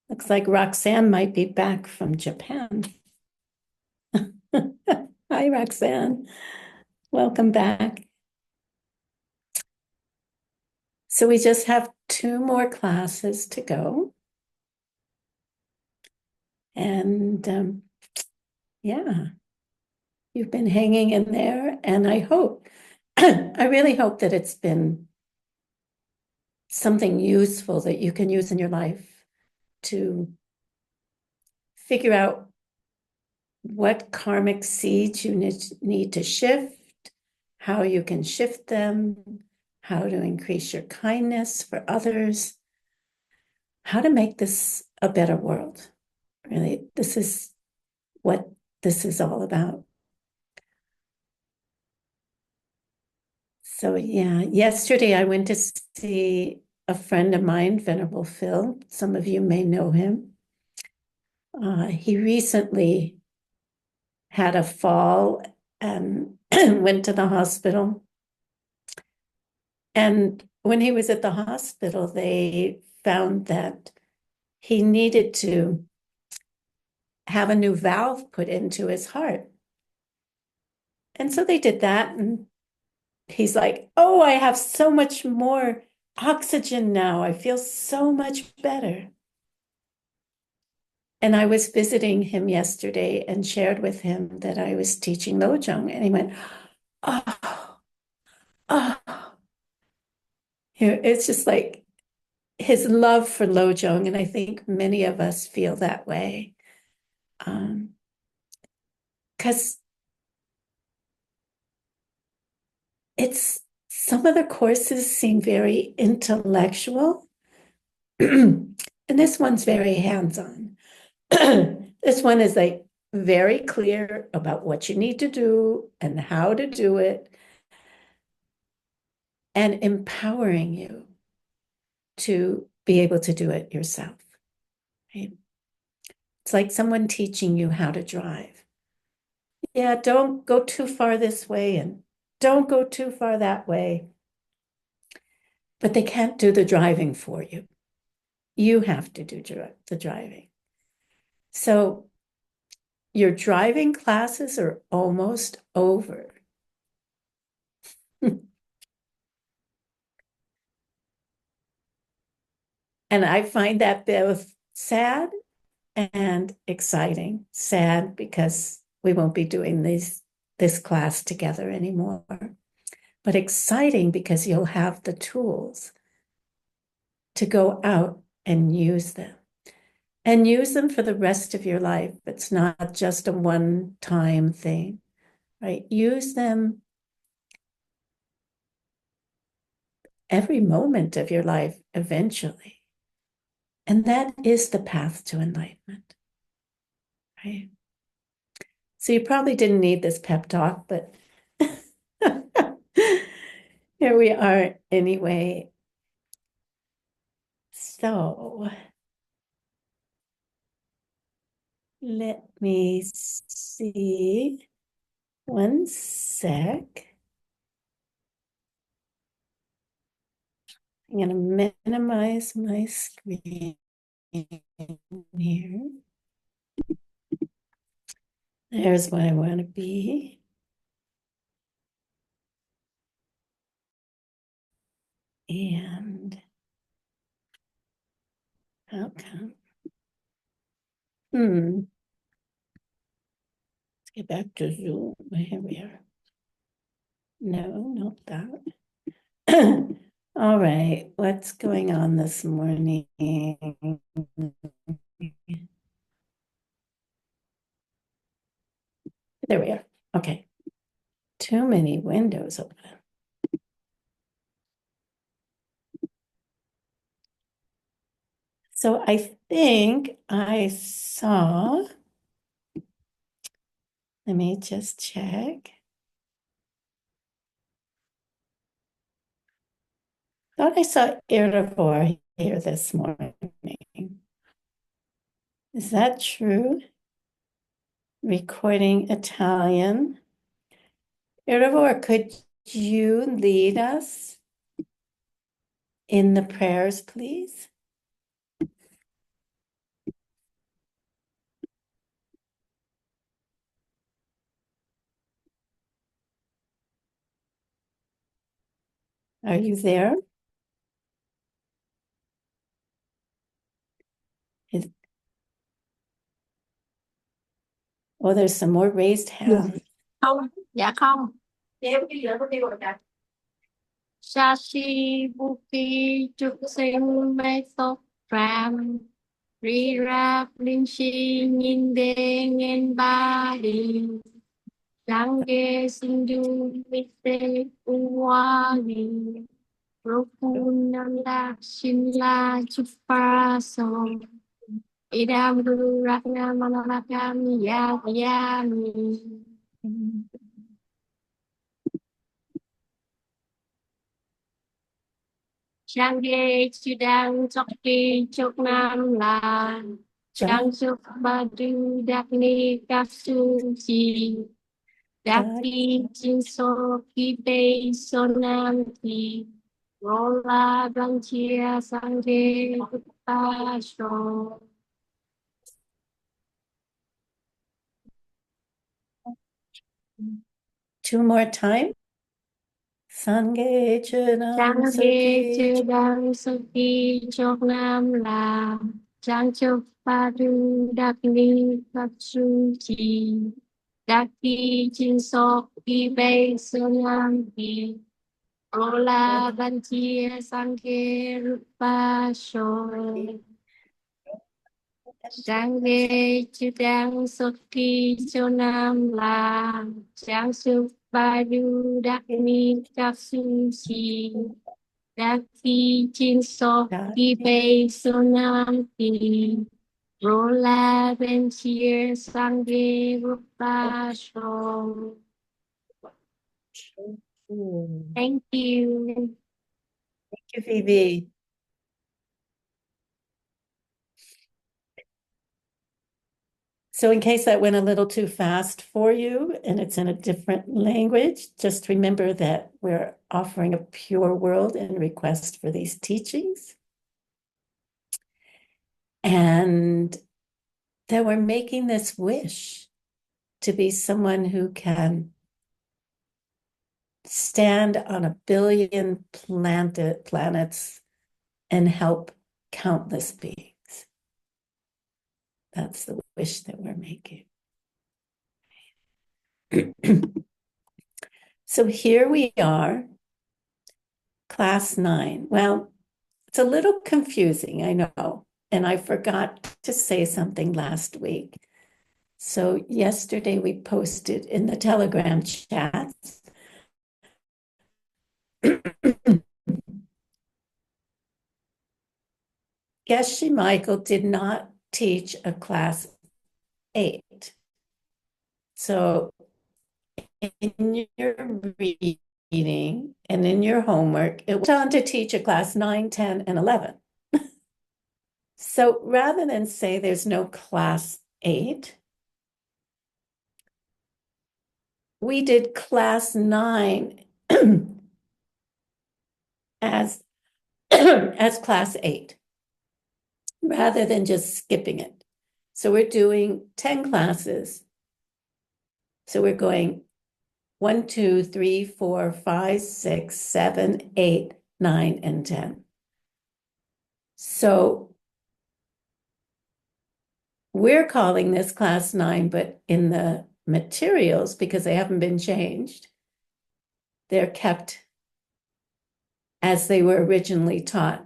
Looks like Roxanne might be back from Japan. Hi, Roxanne. Welcome back. So we just have two more classes to go. And yeah, you've been hanging in there. And I hope, I really hope that it's been something useful that you can use in your life to figure out what karmic seeds you need to shift, how you can shift them, how to increase your kindness for others, how to make this a better world. Really, this is what this is all about. So, yeah, yesterday I went to see a friend of mine, Venerable Phil. Some of you may know him. He recently had a fall and went to the hospital. And when he was at the hospital, they found that he needed to have a new valve put into his heart. And so they did that. And he's like, oh, I have so much more oxygen now. I feel so much better. And I was visiting him yesterday and shared with him that I was teaching Lojong. And he went, oh, oh. It's just like his love for Lojong. And I think many of us feel that way. Because it's some of the courses seem very intellectual, and this one's very hands-on. This one is like very clear about what you need to do and how to do it, and empowering you to be able to do it yourself. Right? It's like someone teaching you how to drive. Yeah, don't go too far this way and don't go too far that way. But they can't do the driving for you. You have to do the driving. So your driving classes are almost over. And I find that both sad and exciting. Sad because we won't be doing this class together anymore, but exciting because you'll have the tools to go out and use them for the rest of your life. It's not just a one-time thing, right? Use them every moment of your life eventually. And that is the path to enlightenment, right? So you probably didn't need this pep talk, but here we are anyway. So let me see. One sec. I'm going to minimize my screen here. There's where I want to be. And how come? Let's get back to Zoom. Here we are. No, not that. All right, what's going on this morning? There we are. Okay. Too many windows open. So I think I saw, let me just check. Thought I saw Iravor here this morning. Is that true? Recording Italian. Iravor, could you lead us in the prayers, please? Are you there? Is- Oh, there's some more raised hands. Không, dạ không. Sashi Buki Trúc Sinh Mê Tốc Ram Ri Rap Linh Si Nhìn Đê Ngên Ba Đi Giang Ghê Sinh Du Mít Tê U Hoa Đi Rokun Nam La Shin La Chúc Phá So Idam Guru Ratna Manalakam Yami. Trang ghê chư đang chọc đi chốc nam là Trang chốc ba đu đắc ni các su chi Đắc đi chinh so ki bê so nam ki Rô la băng chia sang ghê ba so. Two more time. Sangye Chudam Trang ghê chư Saki. đang so ki chốc nam là Trang chốc ba đu đắc ni các su chi Daki Jinso Ibe Sunambi Ola Bantia Sanke Rupa Sho Sangye Chudang Soki Chonam La Chang Suk Badu Dakmi Taksu Chi Daki Jinso Ibe Sunambi Rola Bantia Sanke Rupa Sho. Thank you. Thank you, Phoebe. So in case that went a little too fast for you and it's in a different language, just remember that we're offering a pure world in request for these teachings. And that we're making this wish to be someone who can stand on 1 billion planets and help countless beings. That's the wish that we're making. So here we are, class 9. Well, it's a little confusing, I know, and I forgot to say something last week. So yesterday we posted in the Telegram chats Geshe Michael did not teach a class 8. So in your reading and in your homework, it went on to teach a class 9, 10, and 11. So rather than say there's no class 8, we did class 9 as, as class 8, rather than just skipping it. So we're doing 10 classes. So we're going 1, 2, 3, 4, 5, 6, 7, 8, 9, and 10. So we're calling this class 9, but in the materials, because they haven't been changed, they're kept as they were originally taught.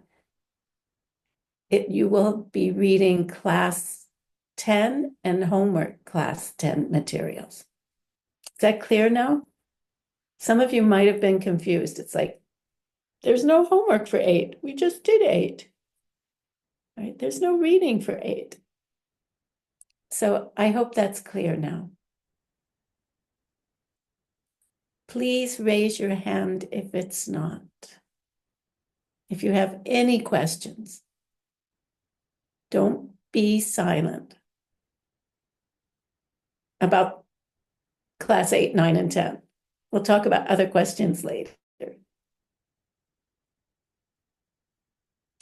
You will be reading class 10 and homework class 10 materials. Is that clear now? Some of you might have been confused. It's like, there's no homework for 8. We just did 8. Right? There's no reading for 8. So I hope that's clear now. Please raise your hand if it's not. If you have any questions, don't be silent about class 8, 9, and 10. We'll talk about other questions later.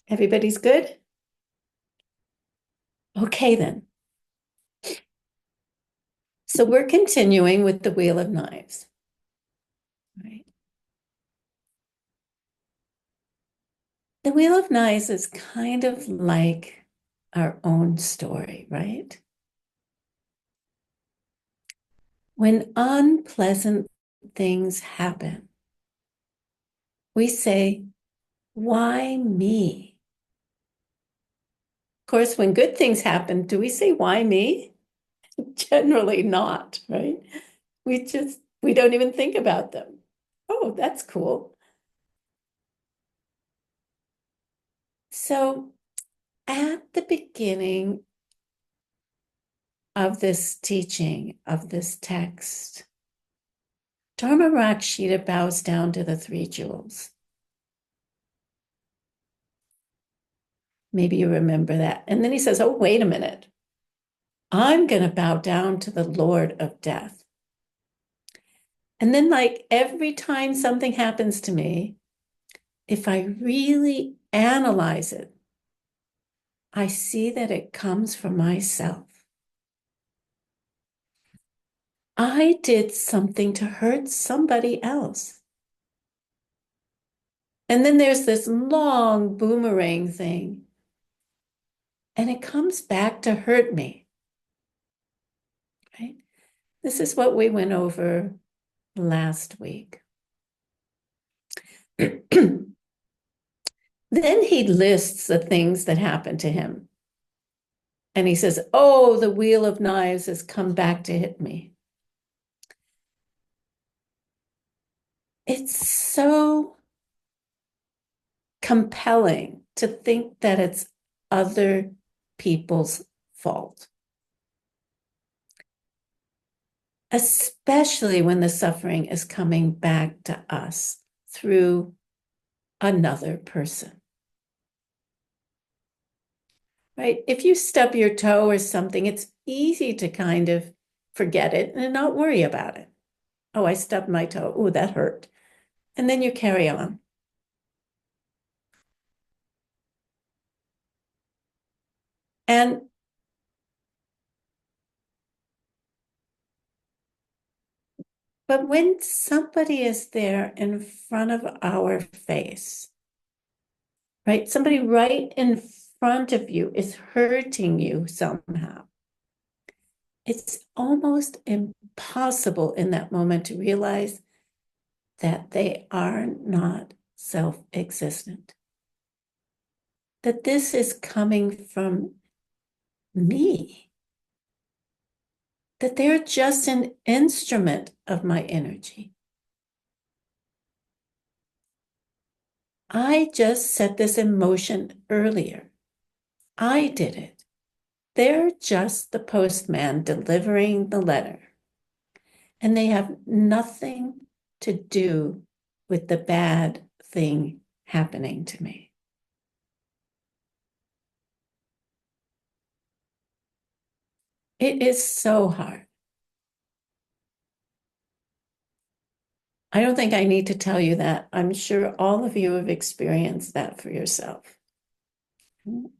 Everybody's good? Okay, then. So we're continuing with the Wheel of Knives. Right. The Wheel of Knives is kind of like our own story, right? When unpleasant things happen, we say, why me? Of course, when good things happen, do we say, why me? Generally not, right? We don't even think about them. Oh, that's cool. So at the beginning of this teaching, of this text, Dharma Rakshita bows down to the three jewels. Maybe you remember that. And then he says, oh, wait a minute. I'm going to bow down to the Lord of Death. And then, like every time something happens to me, if I really analyze it, I see that it comes from myself. I did something to hurt somebody else. And then there's this long boomerang thing, and it comes back to hurt me, right? This is what we went over last week. Then he lists the things that happened to him. And he says, oh, the Wheel of Knives has come back to hit me. It's so compelling to think that it's other people's fault, especially when the suffering is coming back to us through another person. Right? If you stub your toe or something, it's easy to kind of forget it and not worry about it. Oh, I stubbed my toe. Oh, that hurt. And then you carry on. And but when somebody is there in front of our face, right? Somebody right in front of you is hurting you somehow. It's almost impossible in that moment to realize that they are not self-existent. That this is coming from me. That they're just an instrument of my energy. I just set this in motion earlier. I did it. They're just the postman delivering the letter. And they have nothing to do with the bad thing happening to me. It is so hard. I don't think I need to tell you that. I'm sure all of you have experienced that for yourself. And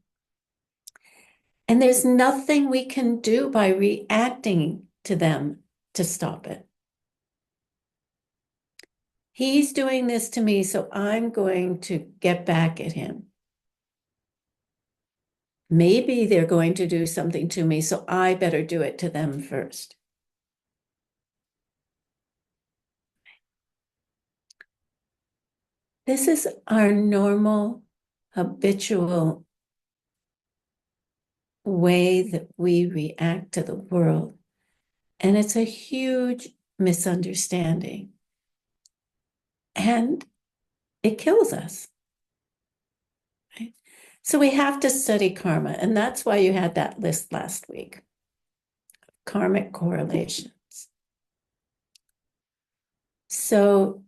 there's nothing we can do by reacting to them to stop it. He's doing this to me, so I'm going to get back at him. Maybe they're going to do something to me, so I better do it to them first. This is our normal, habitual way that we react to the world. And it's a huge misunderstanding. And it kills us. Right? So we have to study karma. And that's why you had that list last week. Karmic correlations. So,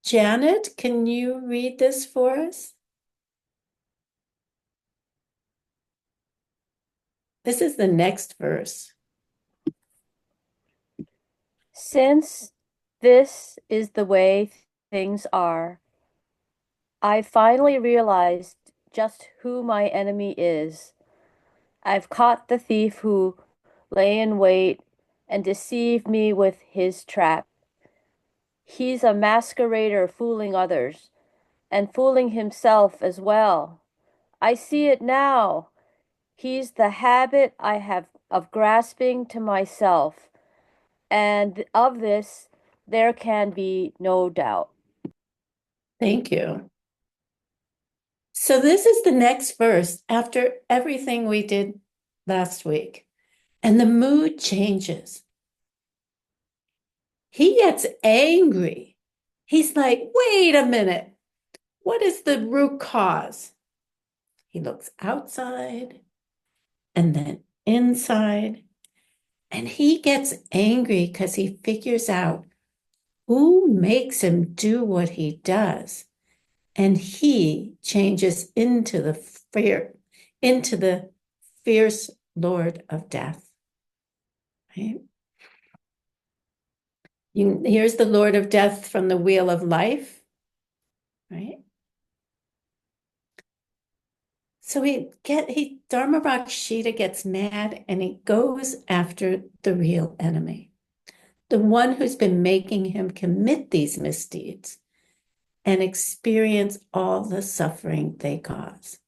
Janet, can you read this for us? This is the next verse. Since this is the way things are, I finally realized just who my enemy is. I've caught the thief who lay in wait and deceived me with his trap. He's a masquerader fooling others, and fooling himself as well. I see it now. He's the habit I have of grasping to myself, and of this there can be no doubt. Thank you. So this is the next verse after everything we did last week, and the mood changes. He gets angry. He's like, wait a minute. What is the root cause? He looks outside and then inside, and he gets angry because he figures out who makes him do what he does. And he changes into the fierce Lord of Death. Right? Here's the Lord of Death from the Wheel of Life, right? So Dharma-Rakshita gets mad and he goes after the real enemy, the one who's been making him commit these misdeeds and experience all the suffering they cause.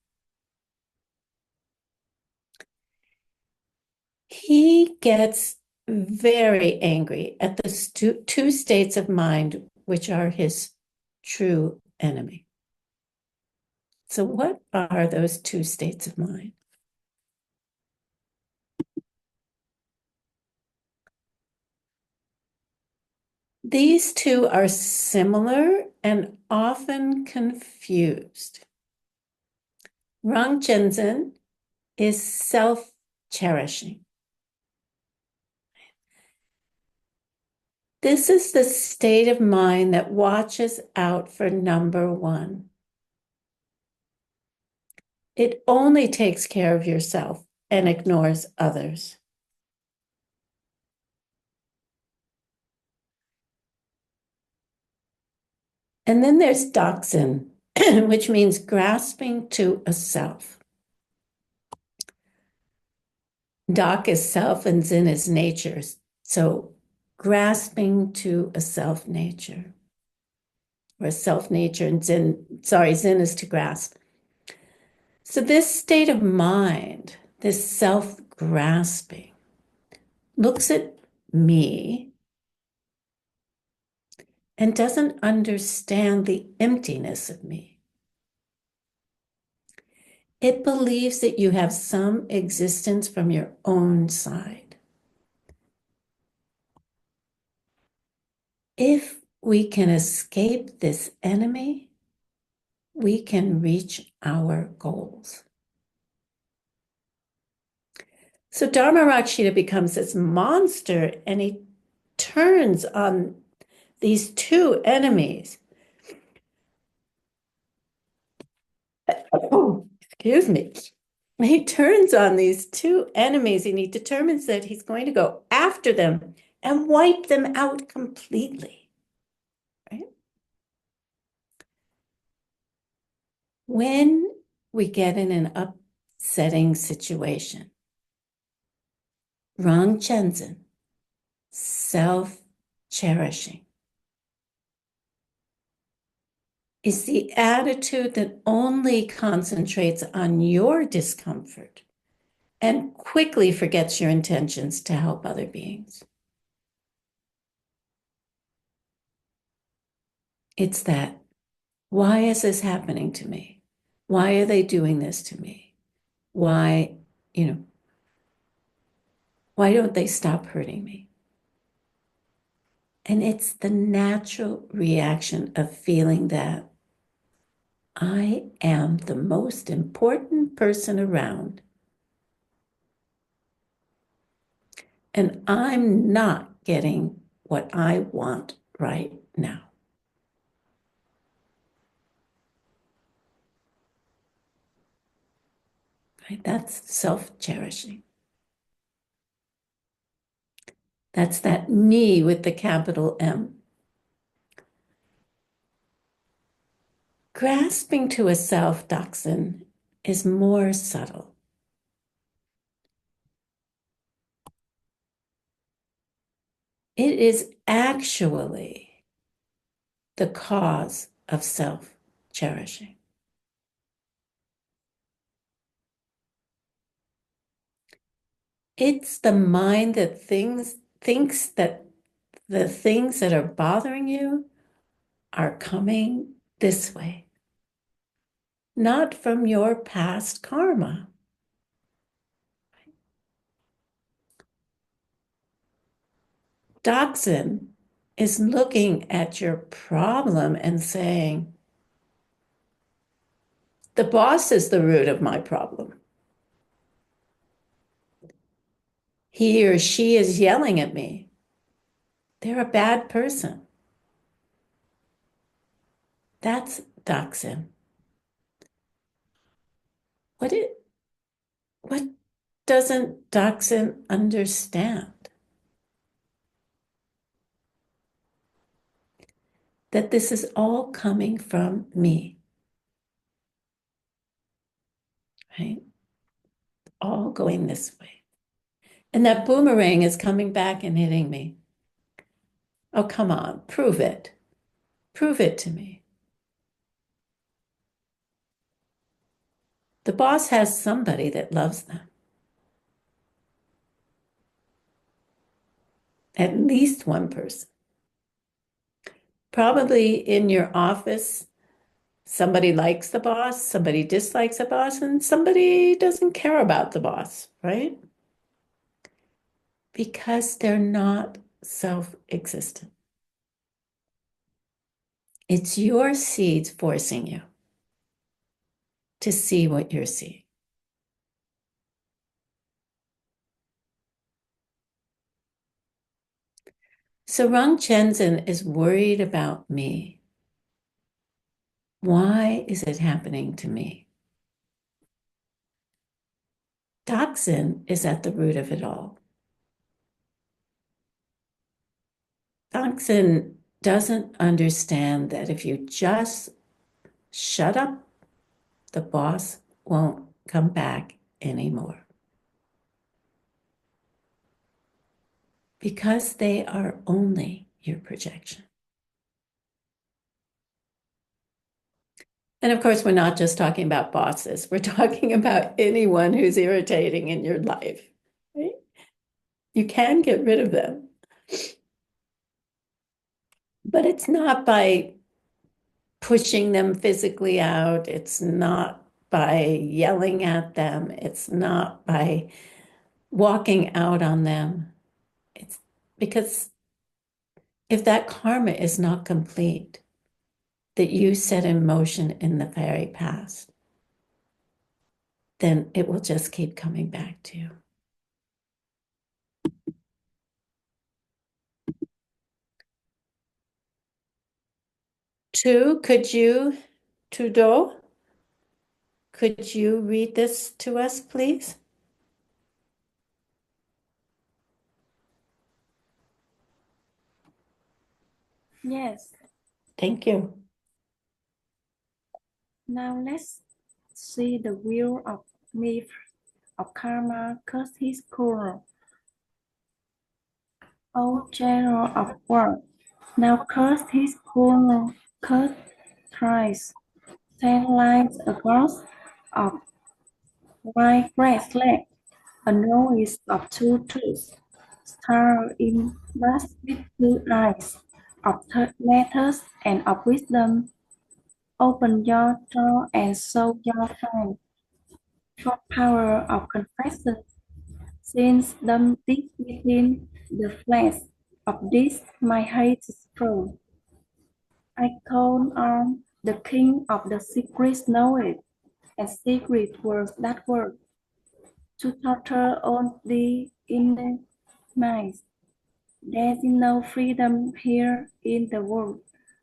He gets very angry at the two states of mind, which are his true enemy. So what are those two states of mind? These two are similar and often confused. Rangzhen is self-cherishing. This is the state of mind that watches out for number one. It only takes care of yourself and ignores others. And then there's Daksin, which means grasping to a self. Dak is self and Zin is nature. So grasping to a self nature, or a self nature, and Zin is to grasp. So this state of mind, this self grasping, looks at me and doesn't understand the emptiness of me. It believes that you have some existence from your own side. If we can escape this enemy, we can reach our goals. So Dharma-Rakshita becomes this monster and he turns on these two enemies. Oh, excuse me. He turns on these two enemies and he determines that he's going to go after them and wipe them out completely. Right? When we get in an upsetting situation, Rangzhen, self-cherishing, is the attitude that only concentrates on your discomfort and quickly forgets your intentions to help other beings. It's that, why is this happening to me? Why are they doing this to me? Why don't they stop hurting me? And it's the natural reaction of feeling that I am the most important person around, and I'm not getting what I want right now. Right? That's self-cherishing. That's that me with the capital M. Grasping to a self, Daksin, is more subtle. It is actually the cause of self cherishing. It's the mind that thinks that the things that are bothering you are coming this way, not from your past karma. Doxin is looking at your problem and saying, the boss is the root of my problem. He or she is yelling at me. They're a bad person. That's Doxin. What doesn't Doxin understand? That this is all coming from me, right? All going this way. And that boomerang is coming back and hitting me. Oh, come on, prove it. Prove it to me. The boss has somebody that loves them. At least one person. Probably in your office, somebody likes the boss, somebody dislikes the boss, and somebody doesn't care about the boss, right? Because they're not self-existent. It's your seeds forcing you to see what you're seeing. So Rang Chenzen is worried about me. Why is it happening to me? Doxin is at the root of it all. Doxin doesn't understand that if you just shut up, the boss won't come back anymore. Because they are only your projection. And of course, we're not just talking about bosses. We're talking about anyone who's irritating in your life, right? You can get rid of them. But it's not by pushing them physically out. It's not by yelling at them. It's not by walking out on them. It's because if that karma is not complete, that you set in motion in the very past, then it will just keep coming back to you. Trudeau, could you read this to us, please? Yes. Thank you. Now let's see the wheel of myth of karma curse his core. O general of work, now curse his core, curse thrice. 10 lines across of white bracelet, a nose of 2 tooths, star in brass with 2 eyes, of letters and of wisdom. Open your jaw and show your fang. For power of confession, since them deep within the flesh of this my hate is true. I call on the king of the secret knowledge and secret words that word to torture on the inner mind. There is no freedom here in the world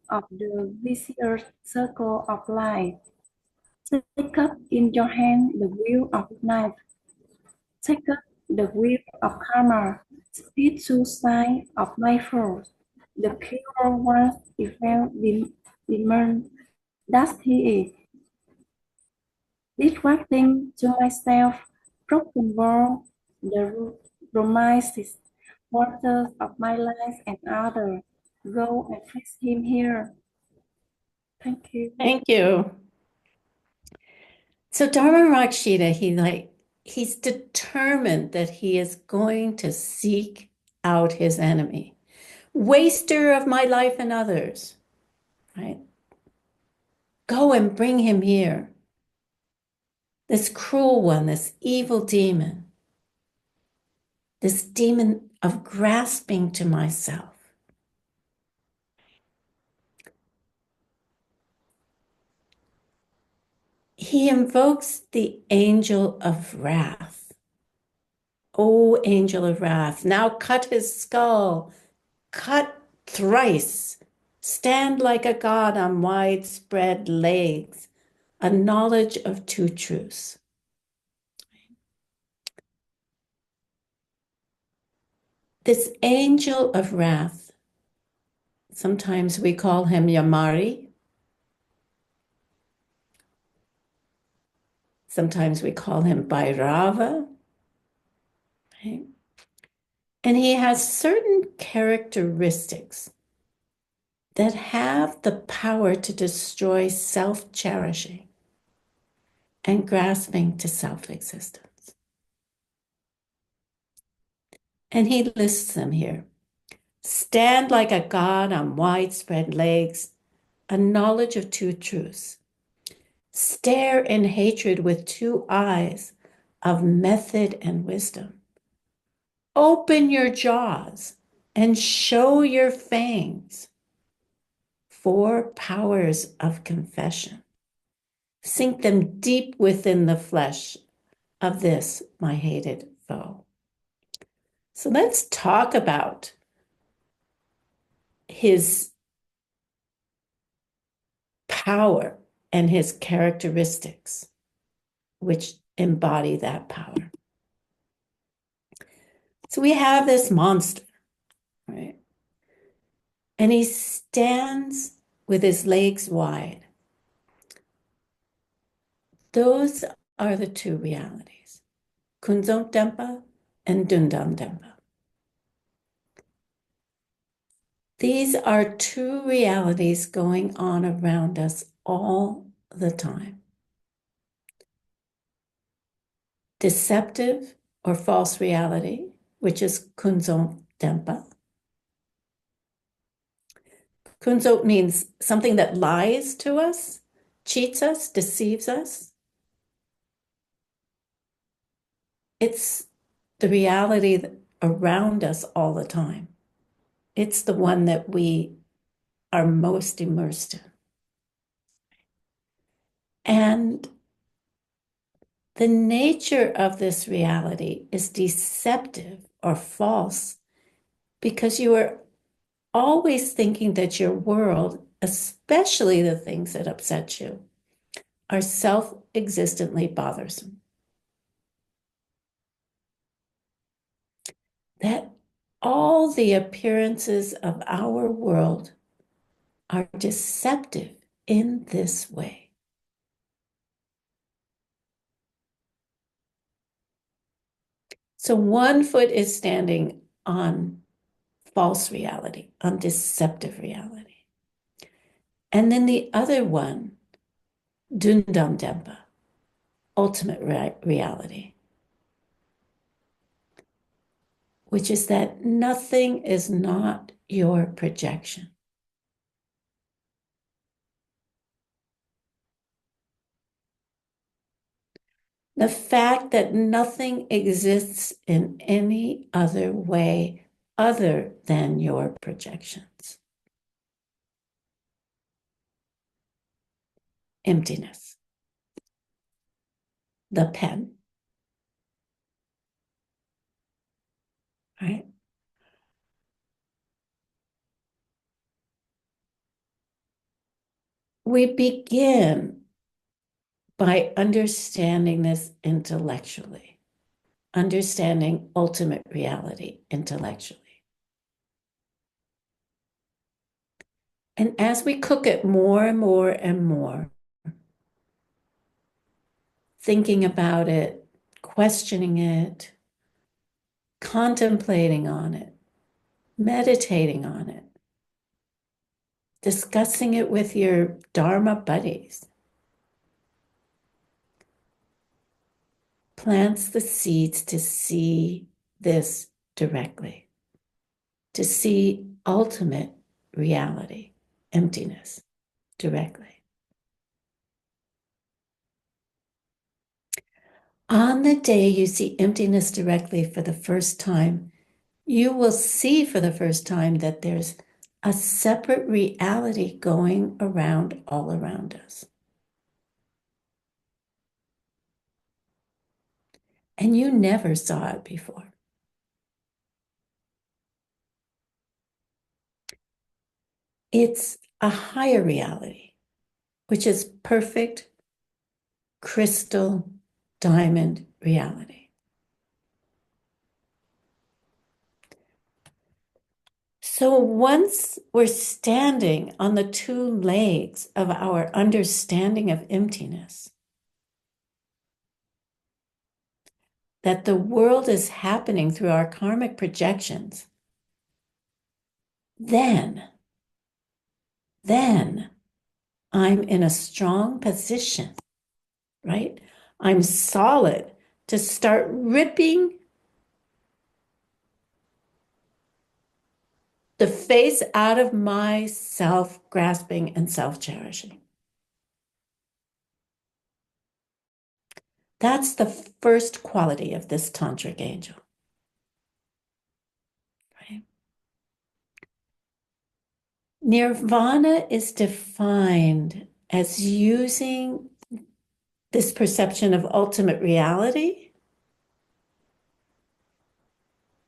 of the vicious circle of life. Take up in your hand the wheel of life. Take up the wheel of karma. Speed to side of my foe. The killer once evil demon that he is. Distracting to myself, broken world, the promises, waters of my life and other. Go and face him here. Thank you. Thank you. So Dharma Rakshita, he's determined that he is going to seek out his enemy, waster of my life and others, right? Go and bring him here. This cruel one, this evil demon, this demon of grasping to myself. He invokes the angel of wrath. O angel of wrath, now cut his skull, cut thrice, stand like a god on widespread legs, a knowledge of two truths. This angel of wrath, sometimes we call him Yamari, sometimes we call him Bhairava, right? And he has certain characteristics that have the power to destroy self-cherishing and grasping to self-existence. And he lists them here. Stand like a god on widespread legs, a knowledge of two truths. Stare in hatred with two eyes of method and wisdom. Open your jaws and show your fangs. 4 powers of confession. Sink them deep within the flesh of this, my hated foe. So let's talk about his power and his characteristics, which embody that power. So we have this monster, right? And he stands with his legs wide. Those are the 2 realities, Kunzon Dempa and Dundam Dempa. These are 2 realities going on around us all the time. Deceptive or false reality, which is Kunzon Dempa. Kunzon means something that lies to us, cheats us, deceives us. It's the reality around us all the time. It's the one that we are most immersed in. And the nature of this reality is deceptive or false because you are always thinking that your world, especially the things that upset you, are self-existently bothersome. That all the appearances of our world are deceptive in this way. So one foot is standing on false reality, on deceptive reality. And then the other one, Dundam Dempa, ultimate reality, which is that nothing is not your projection. The fact that nothing exists in any other way other than your projections. Emptiness. The pen. Right? We begin by understanding this intellectually, understanding ultimate reality intellectually. And as we cook it more and more and more, thinking about it, questioning it, contemplating on it, meditating on it, discussing it with your Dharma buddies, plants the seeds to see this directly, to see ultimate reality, emptiness directly. On the day you see emptiness directly for the first time, you will see for the first time that there's a separate reality going around all around us. And you never saw it before. It's a higher reality, which is perfect, crystal, diamond reality. So once we're standing on the two legs of our understanding of emptiness, that the world is happening through our karmic projections, then I'm in a strong position, right? I'm solid to start ripping the face out of my self-grasping and self-cherishing. That's the first quality of this tantric angel. Right? Nirvana is defined as using this perception of ultimate reality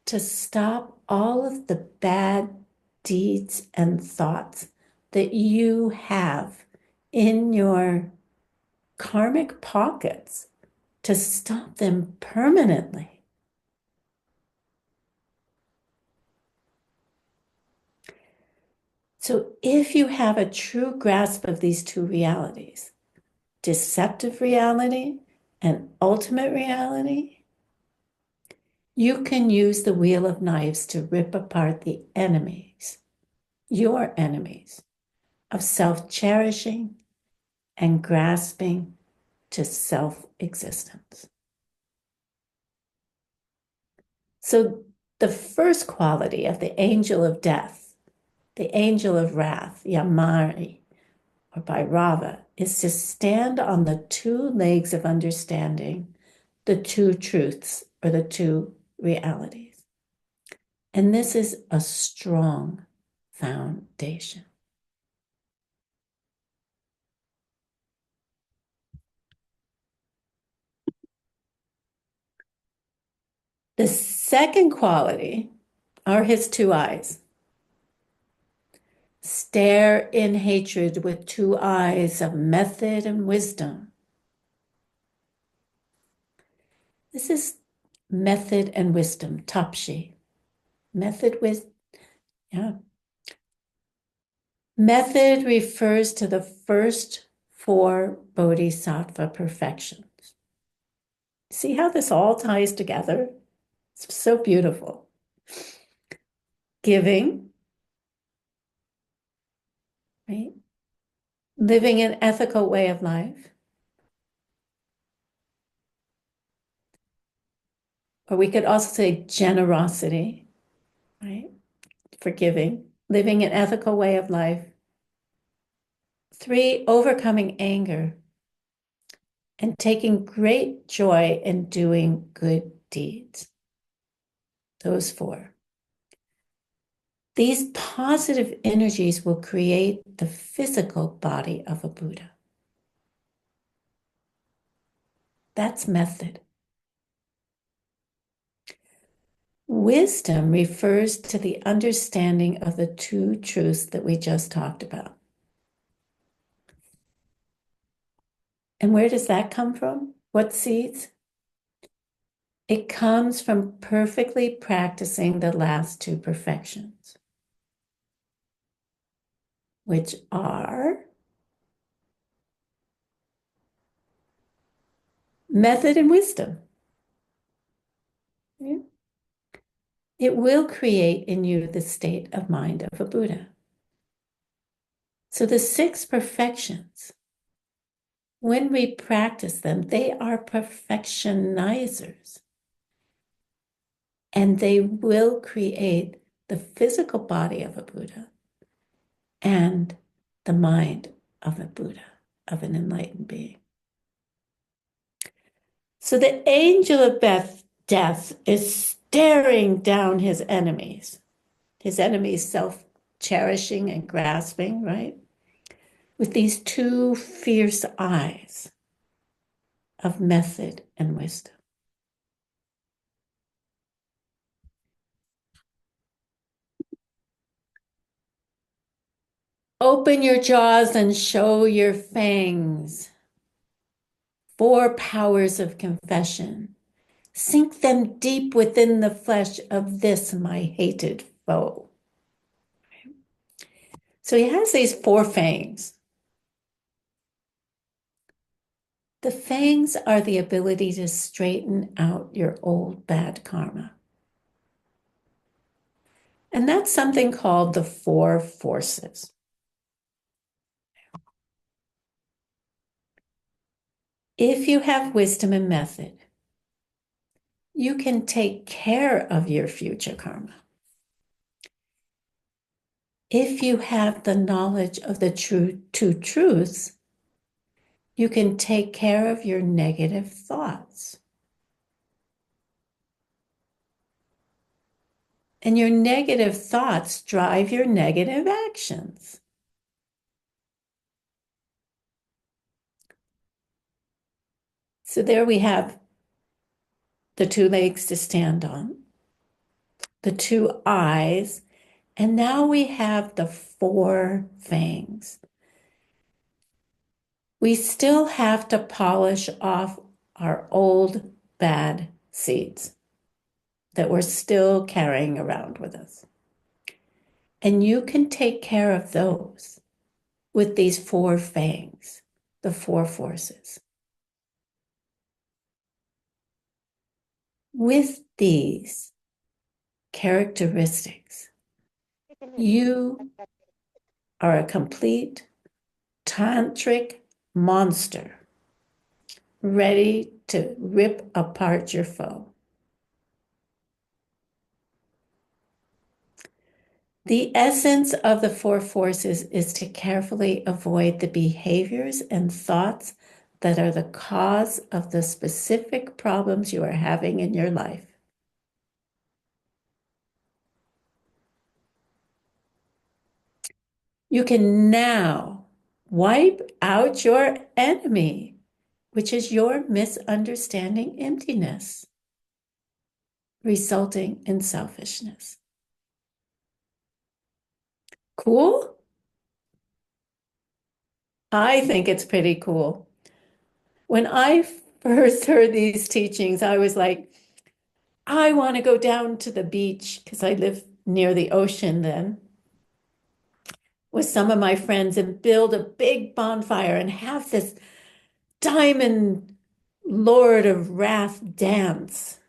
to stop all of the bad deeds and thoughts that you have in your karmic pockets, to stop them permanently. So if you have a true grasp of these two realities, deceptive reality and ultimate reality, you can use the wheel of knives to rip apart the enemies, your enemies, of self-cherishing and grasping to self-existence. So the first quality of the angel of death, the angel of wrath, Yamari, or Bhairava, is to stand on the two legs of understanding, the two truths, or the two realities. And this is a strong foundation. The second quality are his two eyes. Stare in hatred with two eyes of method and wisdom. This is method and wisdom, tapshi. Method with, yeah. Method refers to the first four bodhisattva perfections. See how this all ties together? It's so beautiful. Giving, right? Living an ethical way of life. Or we could also say generosity, right? Forgiving, living an ethical way of life. 3, overcoming anger and taking great joy in doing good deeds. Those 4. These positive energies will create the physical body of a Buddha. That's method. Wisdom refers to the understanding of the two truths that we just talked about. And where does that come from? What seeds? It comes from perfectly practicing the last 2 perfections, which are method and wisdom. Yeah. It will create in you the state of mind of a Buddha. So the 6 perfections, when we practice them, they are perfectionizers. And they will create the physical body of a Buddha and the mind of a Buddha, of an enlightened being. So the angel of death is staring down his enemies self-cherishing and grasping, right? With these 2 fierce eyes of method and wisdom. Open your jaws and show your fangs. 4 powers of confession. Sink them deep within the flesh of this, my hated foe. So he has these 4 fangs. The fangs are the ability to straighten out your old bad karma. And that's something called the 4 forces. If you have wisdom and method, you can take care of your future karma. If you have the knowledge of the 2 truths, you can take care of your negative thoughts. And your negative thoughts drive your negative actions. So there we have the 2 legs to stand on, the 2 eyes, and now we have the 4 fangs. We still have to polish off our old bad seeds that we're still carrying around with us. And you can take care of those with these 4 fangs, the 4 forces. With these characteristics, you are a complete tantric monster, ready to rip apart your foe. The essence of the 4 forces is to carefully avoid the behaviors and thoughts that are the cause of the specific problems you are having in your life. You can now wipe out your enemy, which is your misunderstanding emptiness, resulting in selfishness. Cool? I think it's pretty cool. When I first heard these teachings, I was like, I want to go down to the beach because I live near the ocean then with some of my friends and build a big bonfire and have this diamond Lord of Wrath dance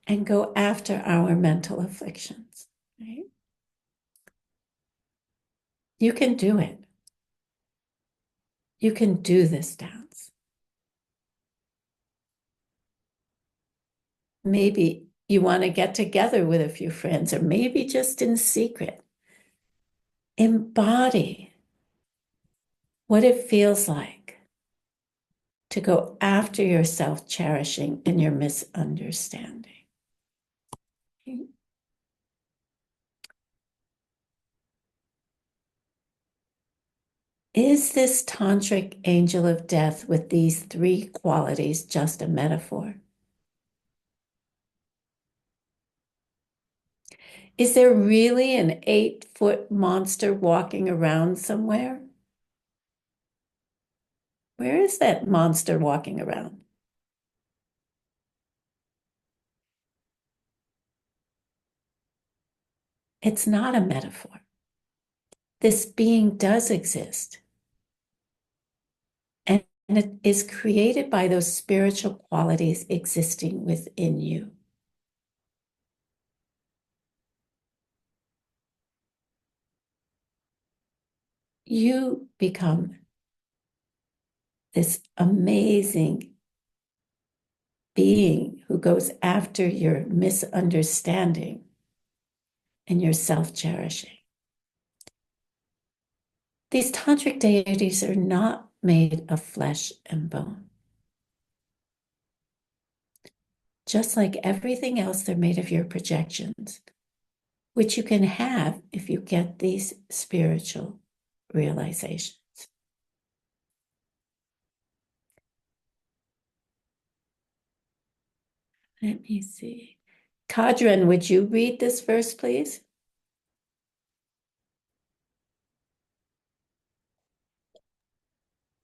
and go after our mental afflictions, right? You can do it. You can do this dance. Maybe you want to get together with a few friends, or maybe just in secret. Embody what it feels like to go after your self-cherishing and your misunderstanding. Okay. Is this tantric angel of death with these 3 qualities just a metaphor? Is there really an 8-foot monster walking around somewhere? Where is that monster walking around? It's not a metaphor. This being does exist. And it is created by those spiritual qualities existing within you. you become this amazing being who goes after your misunderstanding and your self-cherishing. These tantric deities are not made of flesh and bone. Just like everything else, they're made of your projections, which you can have if you get these spiritual realizations. Let me see. Kadran, would you read this verse, please?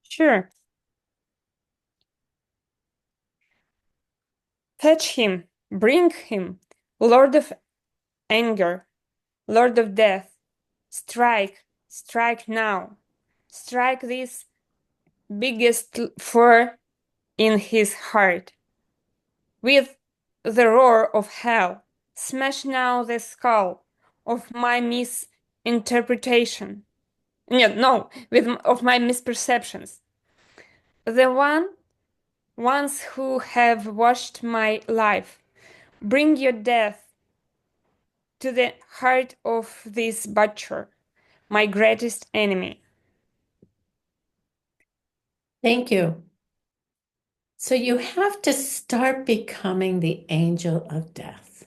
Sure. Fetch him, bring him, Lord of anger, Lord of death. Strike, strike now. Strike this biggest fur in his heart. With the roar of hell, smash now the skull of my misinterpretation. No, of my misperceptions. The ones who have washed my life. Bring your death to the heart of this butcher, my greatest enemy. Thank you. So you have to start becoming the angel of death.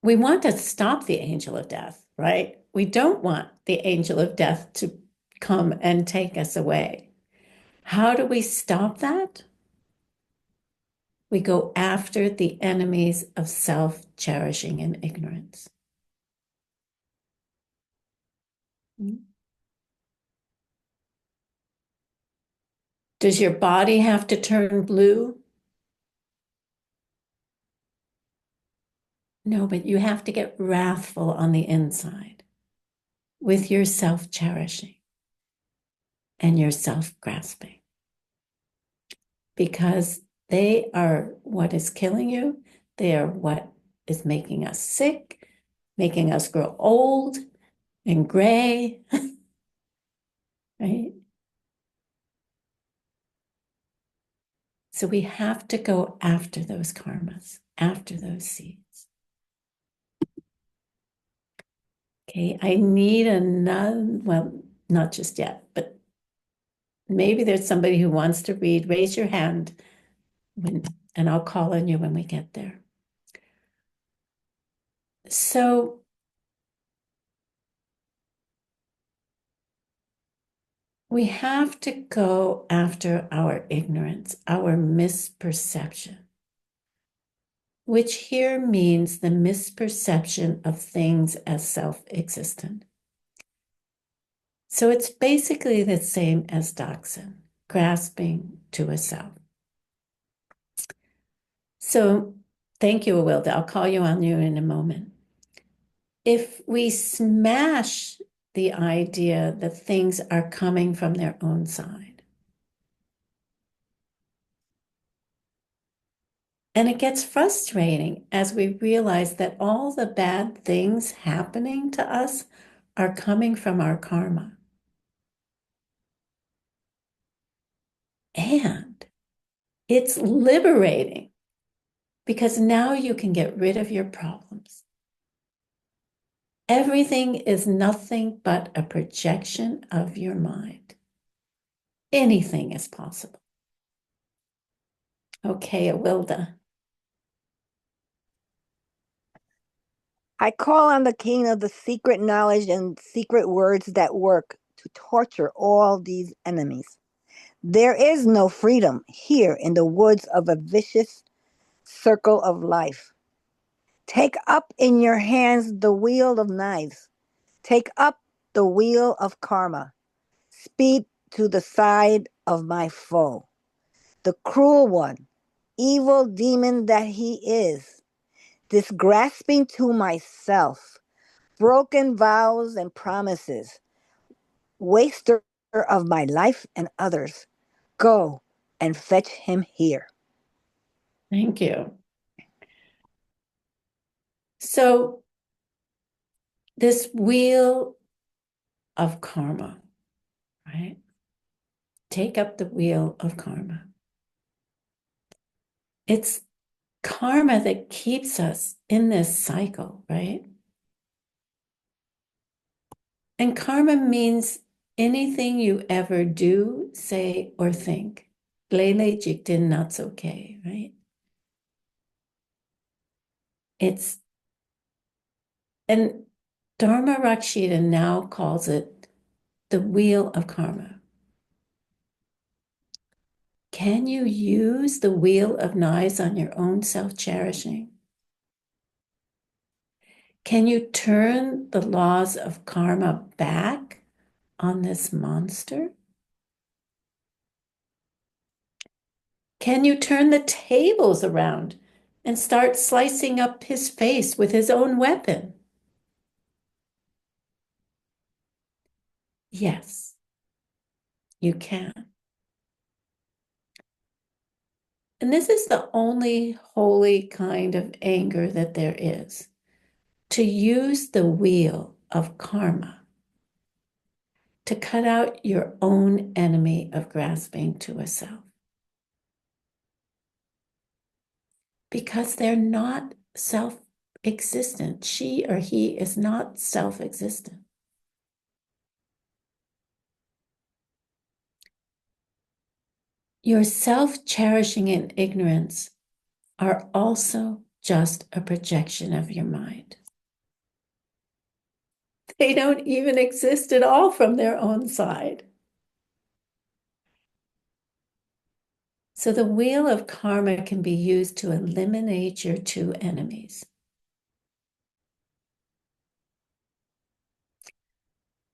We want to stop the angel of death, right? We don't want the angel of death to come and take us away. How do we stop that? We go after the enemies of self-cherishing and ignorance. Does your body have to turn blue? No, but you have to get wrathful on the inside with your self-cherishing and your self-grasping, because they are what is killing you. They are what is making us sick, making us grow old and gray, right? So we have to go after those karmas, after those seeds. Okay, I need another, well, not just yet, but maybe there's somebody who wants to read. Raise your hand and I'll call on you when we get there. So we have to go after our ignorance, our misperception, which here means the misperception of things as self-existent. So it's basically the same as Daksin, grasping to a self. So thank you, Awilda. I'll call you on you in a moment. If we smash the idea that things are coming from their own side, and it gets frustrating as we realize that all the bad things happening to us are coming from our karma. And it's liberating because now you can get rid of your problems. Everything is nothing but a projection of your mind. Anything is possible. Okay, Awilda. I call on the King of the secret knowledge and secret words that work to torture all these enemies. There is no freedom here in the woods of a vicious circle of life. Take up in your hands the wheel of knives. Take up the wheel of karma. Speed to the side of my foe, the cruel one, evil demon that he is, this grasping to myself, broken vows and promises, waster of my life and others. Go and fetch him here. Thank you. So this wheel of karma, right? Take up the wheel of karma. It's karma that keeps us in this cycle, right? And karma means anything you ever do, say, or think. Lele jiktin not okay, right? And Dharma Rakshita now calls it the wheel of karma. Can you use the wheel of knives on your own self-cherishing? Can you turn the laws of karma back on this monster? Can you turn the tables around and start slicing up his face with his own weapon? Yes, you can. And this is the only holy kind of anger that there is, to use the wheel of karma to cut out your own enemy of grasping to a self. Because they're not self-existent. She or he is not self-existent. Your self-cherishing and ignorance are also just a projection of your mind. They don't even exist at all from their own side. So the wheel of karma can be used to eliminate your two enemies.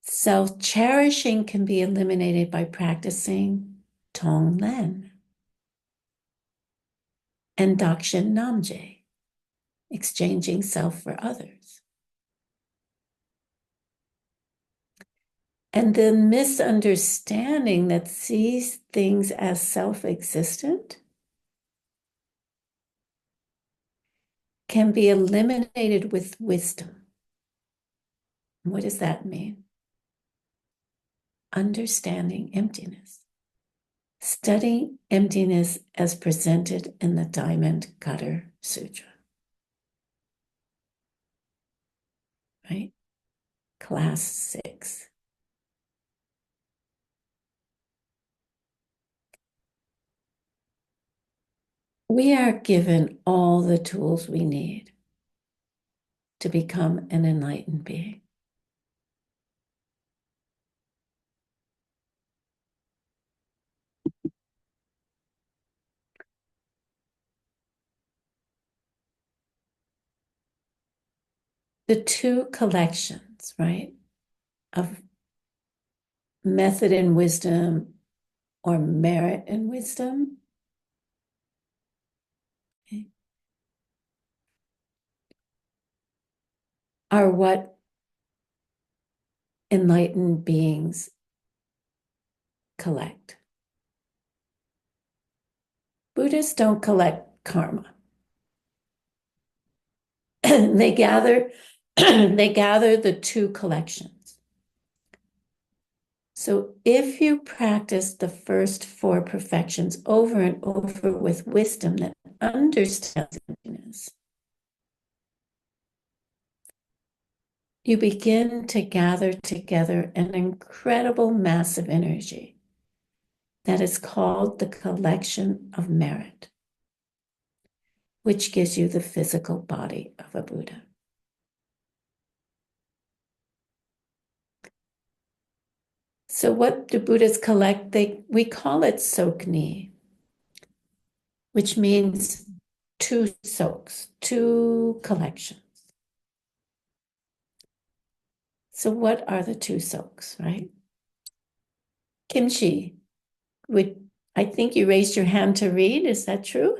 Self-cherishing can be eliminated by practicing Tonglen and Dakshin Namje, exchanging self for others. And the misunderstanding that sees things as self-existent can be eliminated with wisdom. What does that mean? Understanding emptiness. Studying emptiness as presented in the Diamond Cutter Sutra. Right? Class 6. We are given all the tools we need to become an enlightened being. The two collections, right, of method and wisdom or merit and wisdom, okay, are what enlightened beings collect. Buddhists don't collect karma. They gather the two collections. So if you practice the first four perfections over and over with wisdom that understands emptiness, you begin to gather together an incredible mass of energy that is called the collection of merit, which gives you the physical body of a Buddha. So what do Buddhists collect? We call it sokni, which means two soaks, two collections. So what are the two soaks, right? Kimchi, I think you raised your hand to read. Is that true?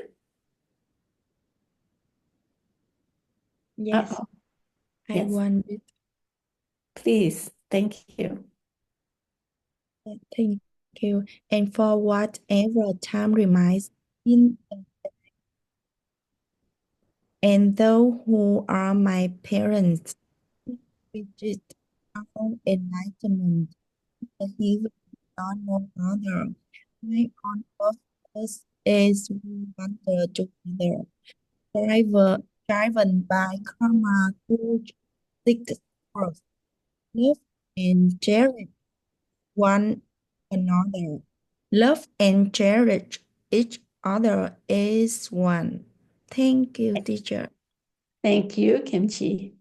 Yes, Uh-oh. I Yes, wanted. please. Thank you. Thank you. And for whatever time remains in, and those who are my parents reached our enlightenment. He will not know other. Why on earth is we wander together, driven by karma to seek growth, love, and cherish one another. Love and cherish each other as one. Thank you, teacher. Thank you, Kimchi.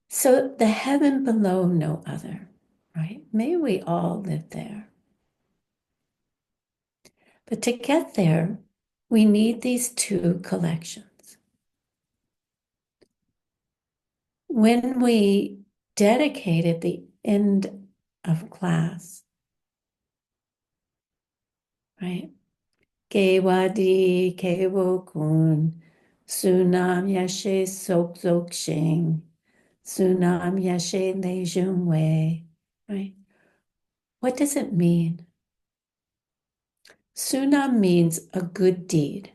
So the heaven below no other, right? May we all live there. But to get there, we need these two collections. When we dedicated the end of class, right? Gewadi kewo kun, sunam yashe sok zok shing, sunam yashe lejun wei, right? What does it mean? Sunam means a good deed.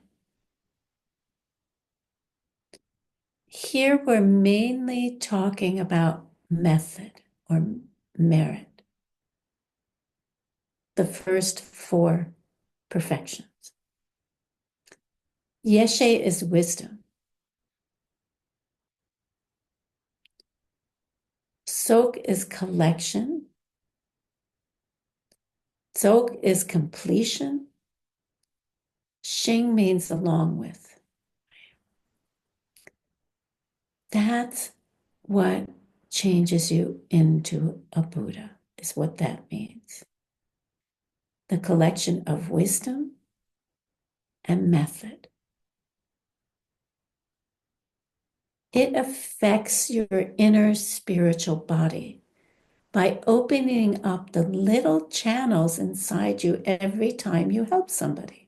Here we're mainly talking about method or merit, the first four perfections. Yeshe is wisdom. Sok is collection. Zok is completion. Shing means along with. That's what changes you into a Buddha, is what that means. The collection of wisdom and method. It affects your inner spiritual body by opening up the little channels inside you every time you help somebody.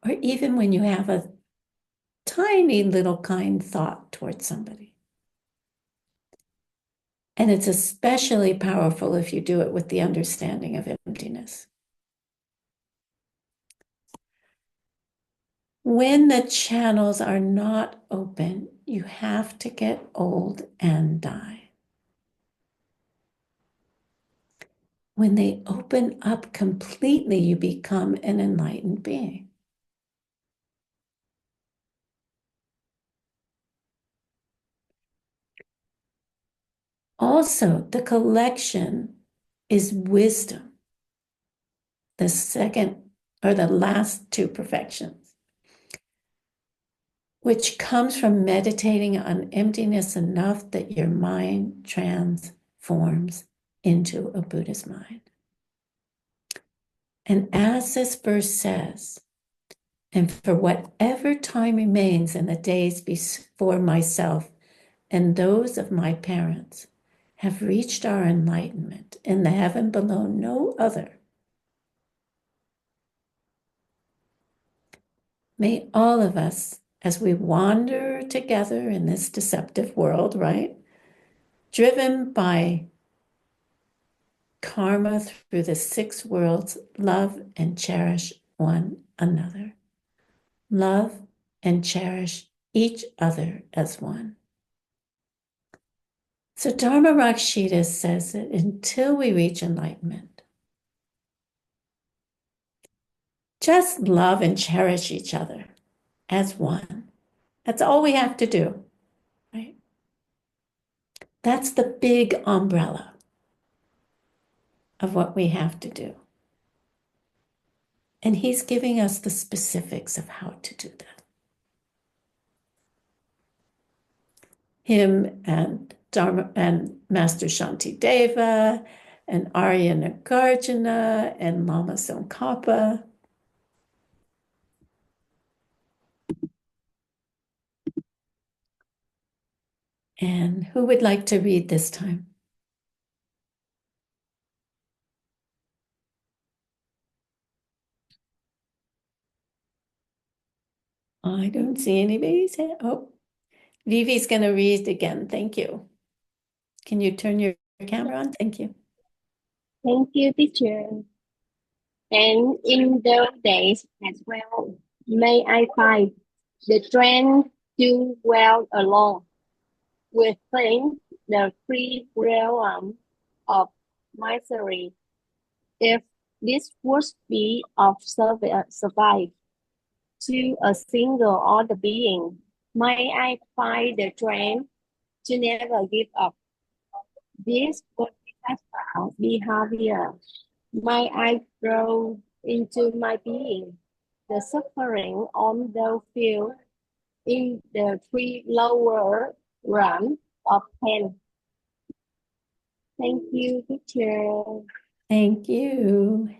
Or even when you have a tiny little kind thought towards somebody. And it's especially powerful if you do it with the understanding of emptiness. When the channels are not open, you have to get old and die. When they open up completely, you become an enlightened being. Also, the collection is wisdom, the second or the last two perfections, which comes from meditating on emptiness enough that your mind transforms into a Buddhist mind. And as this verse says, and for whatever time remains in the days before myself and those of my parents have reached our enlightenment in the heaven below no other, may all of us, as we wander together in this deceptive world, right, driven by karma through the six worlds, love and cherish one another. Love and cherish each other as one. So Dharma Rakshita says that until we reach enlightenment, just love and cherish each other as one. That's all we have to do, right? That's the big umbrella of what we have to do. And he's giving us the specifics of how to do that. Him and Dharma and Master Shantideva and Arya Nagarjuna and Lama Tsongkhapa. And who would like to read this time? I don't see anybody's hand. Oh, Vivi's going to read again. Thank you. Can you turn your camera on? Thank you. Thank you, teacher. And in those days as well, may I find the strength do well alone within the free realm of misery. If this would be of survive to a single other being, may I find the strength to never give up. This bodhisattva behavior, may I grow into my being. The suffering on the field in the three lower realms of pain. Thank you, teacher. Thank you.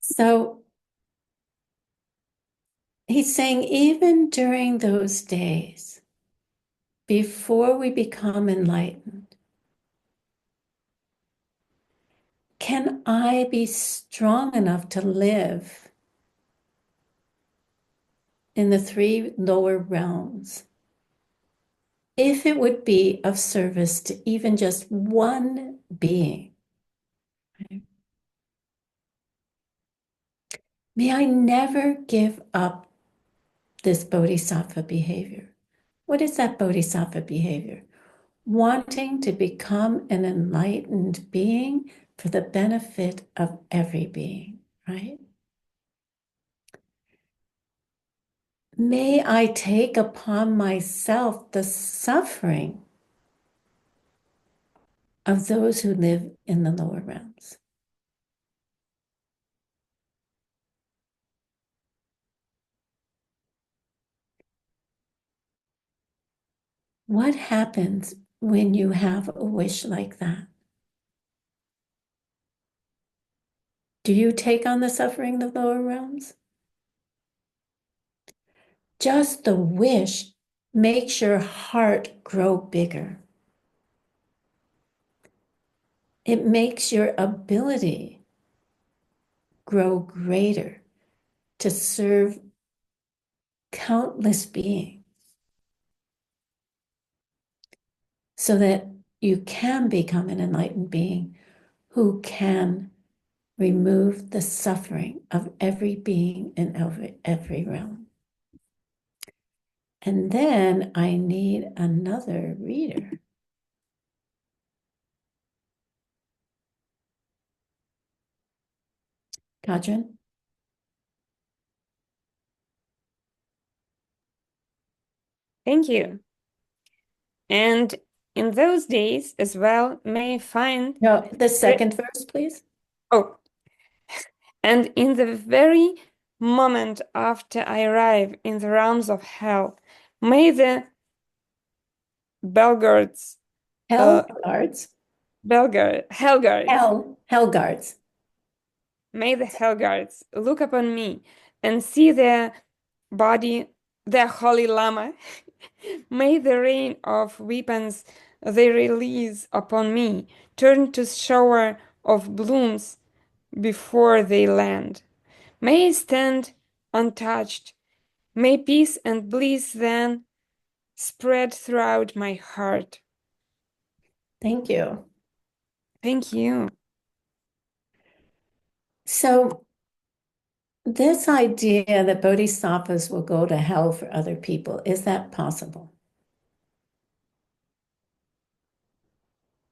So he's saying, even during those days, before we become enlightened, can I be strong enough to live in the three lower realms if it would be of service to even just one being? May I never give up this bodhisattva behavior. What is that bodhisattva behavior? Wanting to become an enlightened being for the benefit of every being, right? May I take upon myself the suffering of those who live in the lower realms. What happens when you have a wish like that? Do you take on the suffering of the lower realms? Just the wish makes your heart grow bigger. It makes your ability grow greater to serve countless beings so that you can become an enlightened being who can remove the suffering of every being in every realm. And then I need another reader. Kadrin? Thank you. And in those days as well, may I find... No, the second verse, please. Oh, and in the very moment after I arrive in the realms of hell, may the Belgards, Hellguards. Hellguards, Hellguards. may the Hellguards look upon me and see their body, their holy Lama. May the rain of weapons they release upon me turn to shower of blooms before they land. May I stand untouched. May peace and bliss then spread throughout my heart. Thank you. Thank you. So this idea that bodhisattvas will go to hell for other people, is that possible?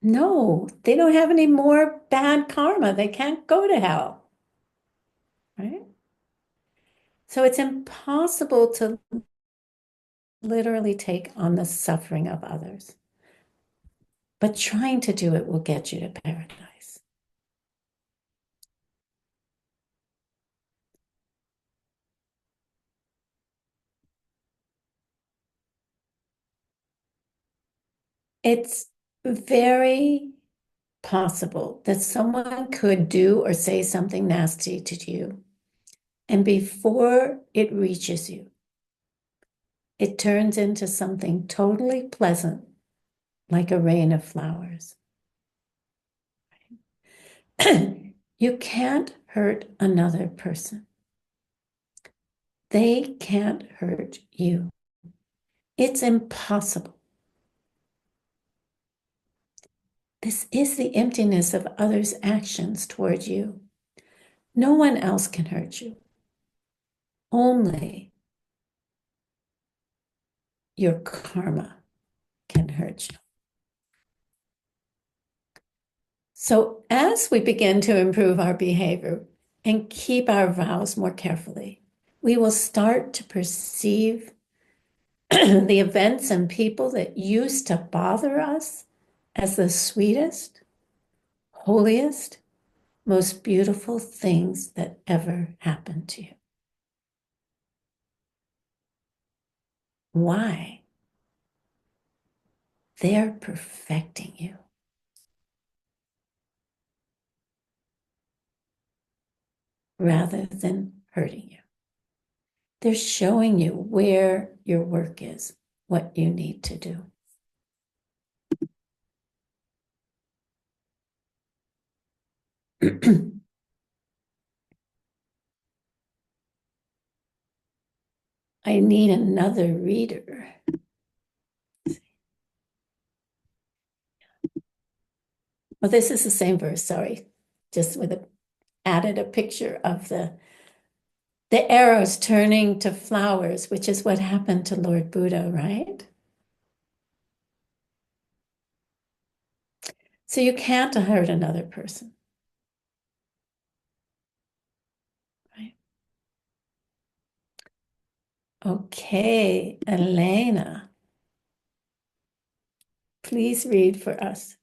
No, they don't have any more bad karma. They can't go to hell, right? So it's impossible to literally take on the suffering of others. But trying to do it will get you to paradise. It's very possible that someone could do or say something nasty to you, and before it reaches you, it turns into something totally pleasant, like a rain of flowers. You can't hurt another person. They can't hurt you. It's impossible. This is the emptiness of others' actions toward you. No one else can hurt you. Only your karma can hurt you. So as we begin to improve our behavior and keep our vows more carefully, we will start to perceive the events and people that used to bother us as the sweetest, holiest, most beautiful things that ever happened to you. Why? They're perfecting you. Rather than hurting you. They're showing you where your work is, what you need to do. I need another reader. Well, this is the same verse, sorry. Just added a picture of the arrows turning to flowers, which is what happened to Lord Buddha, right? So you can't hurt another person. Right? Okay, Elena. Please read for us.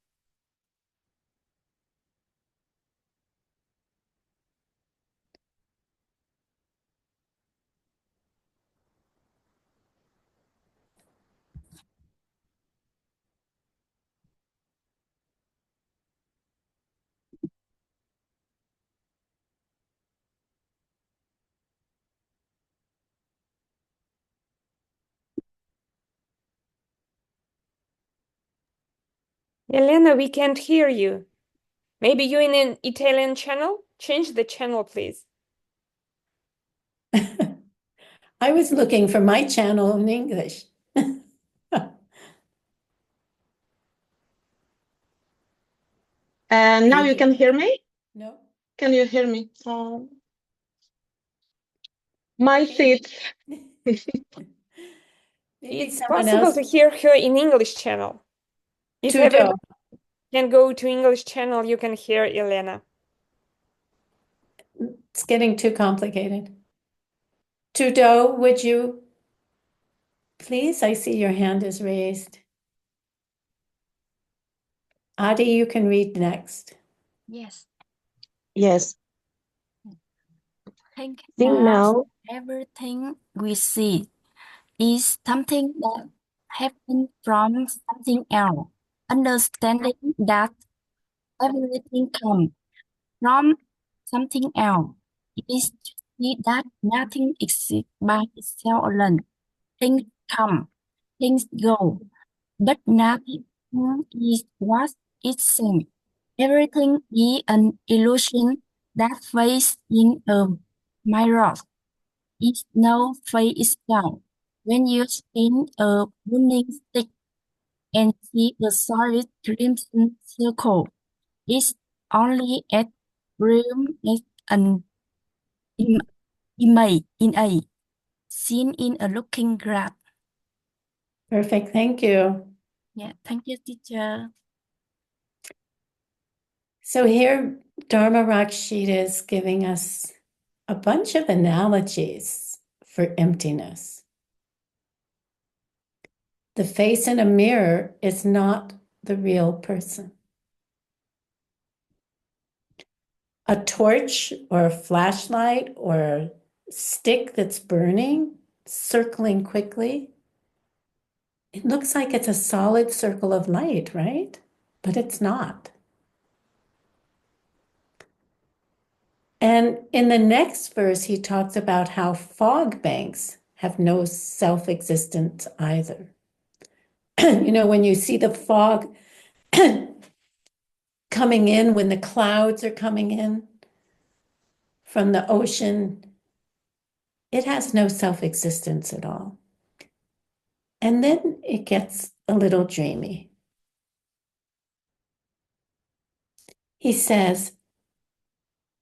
Elena, we can't hear you. Maybe you in an Italian channel? Change the channel, please. I was looking for my channel in English. And now you can hear me? No. Can you hear me? My seat. Maybe It's someone possible else. to hear her in English channel. If Trudeau. everybody can go to English channel, you can hear Elena. It's getting too complicated. Trudeau, would you please? I see your hand is raised. Adi, you can read next. Yes. Yes. Think Think now. everything we see is something that happened from something else. Understanding that everything comes from something else is to see that nothing exists by itself alone. Things come, things go, but nothing is what it seems. Everything is an illusion that fades in a mirror. It's no fade itself. When you spin a burning stick and see a solid crimson circle, it's only a room as an image seen in a looking glass. Perfect, thank you. Yeah, thank you, teacher. So here, Dharma Rakshita is giving us a bunch of analogies for emptiness. The face in a mirror is not the real person. A torch or a flashlight or a stick that's burning, circling quickly, it looks like it's a solid circle of light, right? But it's not. And in the next verse, he talks about how fog banks have no self-existence either. When you see the fog coming in, when the clouds are coming in from the ocean, it has no self-existence at all. And then it gets a little dreamy. He says,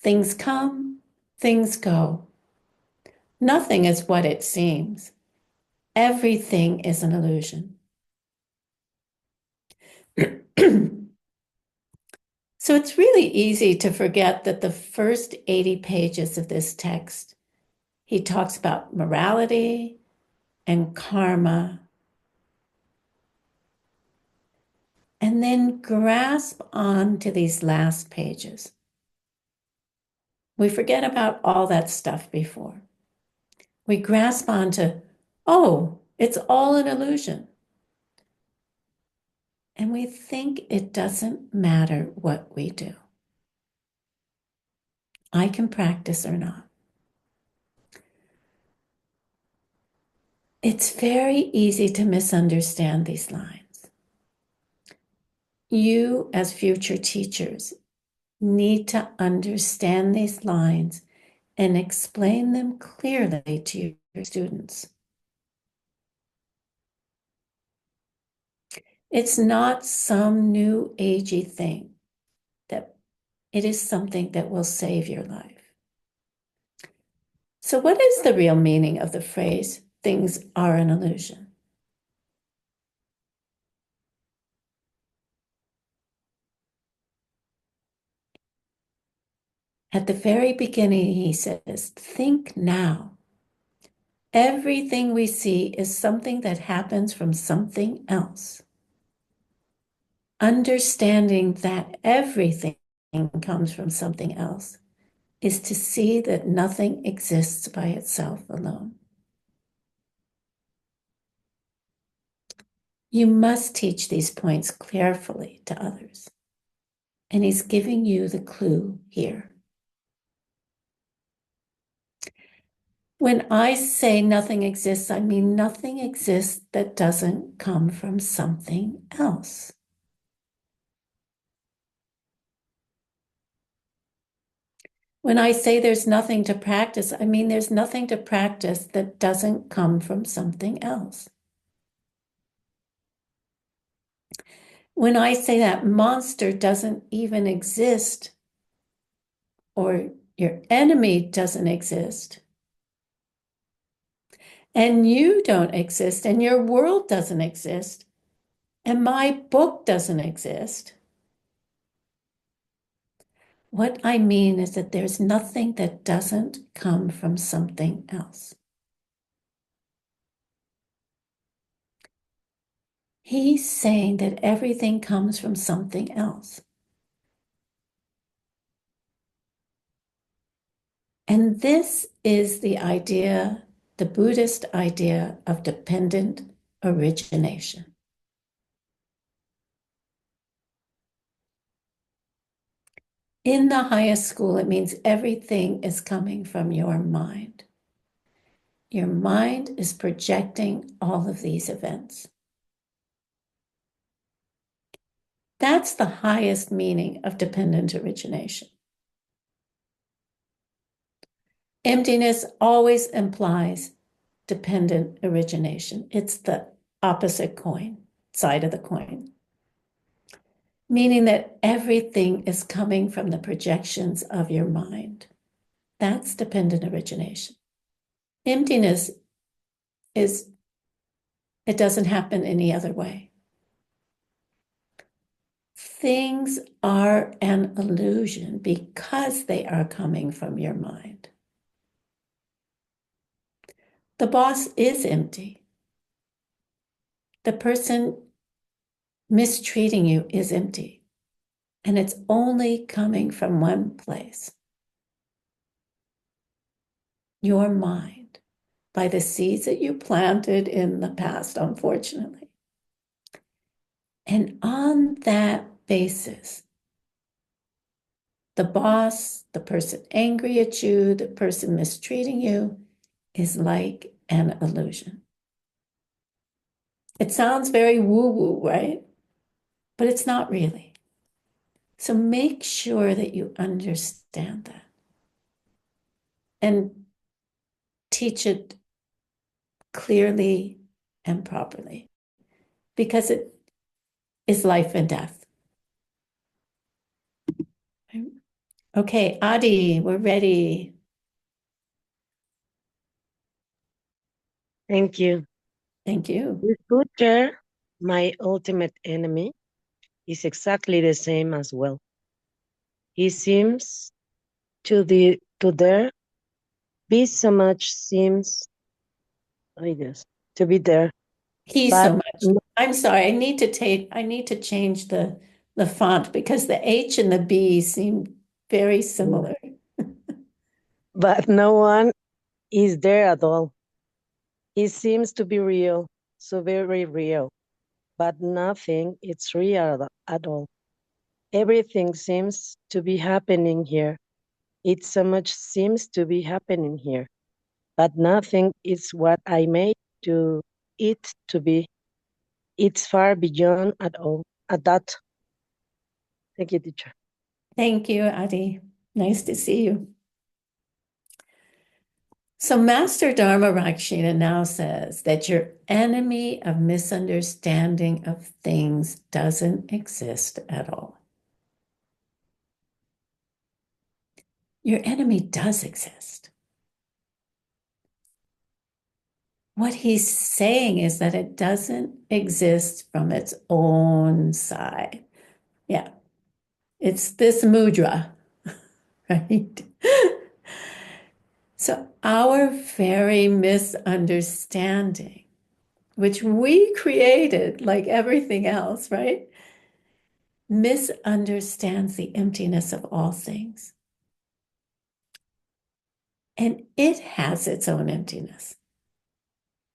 things come, things go. Nothing is what it seems. Everything is an illusion. So it's really easy to forget that the first 80 pages of this text, he talks about morality and karma, and then grasp on to these last pages. We forget about all that stuff before. We grasp onto, oh, it's all an illusion. And we think it doesn't matter what we do. I can practice or not. It's very easy to misunderstand these lines. You, as future teachers, need to understand these lines and explain them clearly to your students. It's not some new agey thing, that it is something that will save your life. So what is the real meaning of the phrase, things are an illusion? At the very beginning, he says, think now. Everything we see is something that happens from something else. Understanding that everything comes from something else is to see that nothing exists by itself alone. You must teach these points carefully to others. And he's giving you the clue here. When I say nothing exists, I mean nothing exists that doesn't come from something else. When I say there's nothing to practice, I mean there's nothing to practice that doesn't come from something else. When I say that monster doesn't even exist, or your enemy doesn't exist, and you don't exist, and your world doesn't exist, and my book doesn't exist, what I mean is that there's nothing that doesn't come from something else. He's saying that everything comes from something else. And this is the idea, the Buddhist idea of dependent origination. In the highest school, it means everything is coming from your mind. Your mind is projecting all of these events. That's the highest meaning of dependent origination. Emptiness always implies dependent origination. It's the opposite side of the coin. Meaning that everything is coming from the projections of your mind. That's dependent origination. Emptiness it doesn't happen any other way. Things are an illusion because they are coming from your mind. The boss is empty. The person mistreating you is empty. And it's only coming from one place. Your mind, by the seeds that you planted in the past, unfortunately. And on that basis, the boss, the person angry at you, the person mistreating you, is like an illusion. It sounds very woo-woo, right? But it's not really. So make sure that you understand that and teach it clearly and properly, because it is life and death. Okay, Adi, we're ready. Thank you. Thank you. This butcher, my ultimate enemy, is exactly the same as well. He seems to there be so much seems, I guess, to be there, He but so much. I'm sorry. I need to change the font because the H and the B seem very similar. but no one is there at all. He seems to be real, so very real, but nothing is real at all. Everything seems to be happening here. It so much seems to be happening here, but nothing is what I made to it to be. It's far beyond at all. At that. Thank you, teacher. Thank you, Adi. Nice to see you. So Master Dharma Rakshita now says that your enemy of misunderstanding of things doesn't exist at all. Your enemy does exist. What he's saying is that it doesn't exist from its own side. Yeah, it's this mudra, right? So our very misunderstanding, which we created like everything else, right? Misunderstands the emptiness of all things. And it has its own emptiness.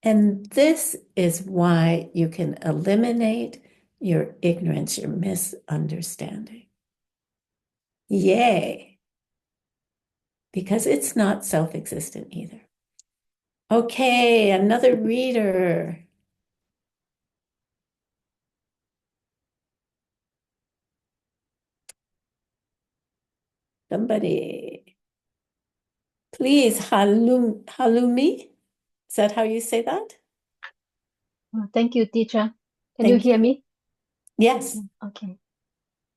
And this is why you can eliminate your ignorance, your misunderstanding. Yay! Because it's not self-existent either. Okay, another reader. Somebody. Please, Halumi. Is that how you say that? Thank you, teacher. Can Thank you hear you. me? Yes. Okay.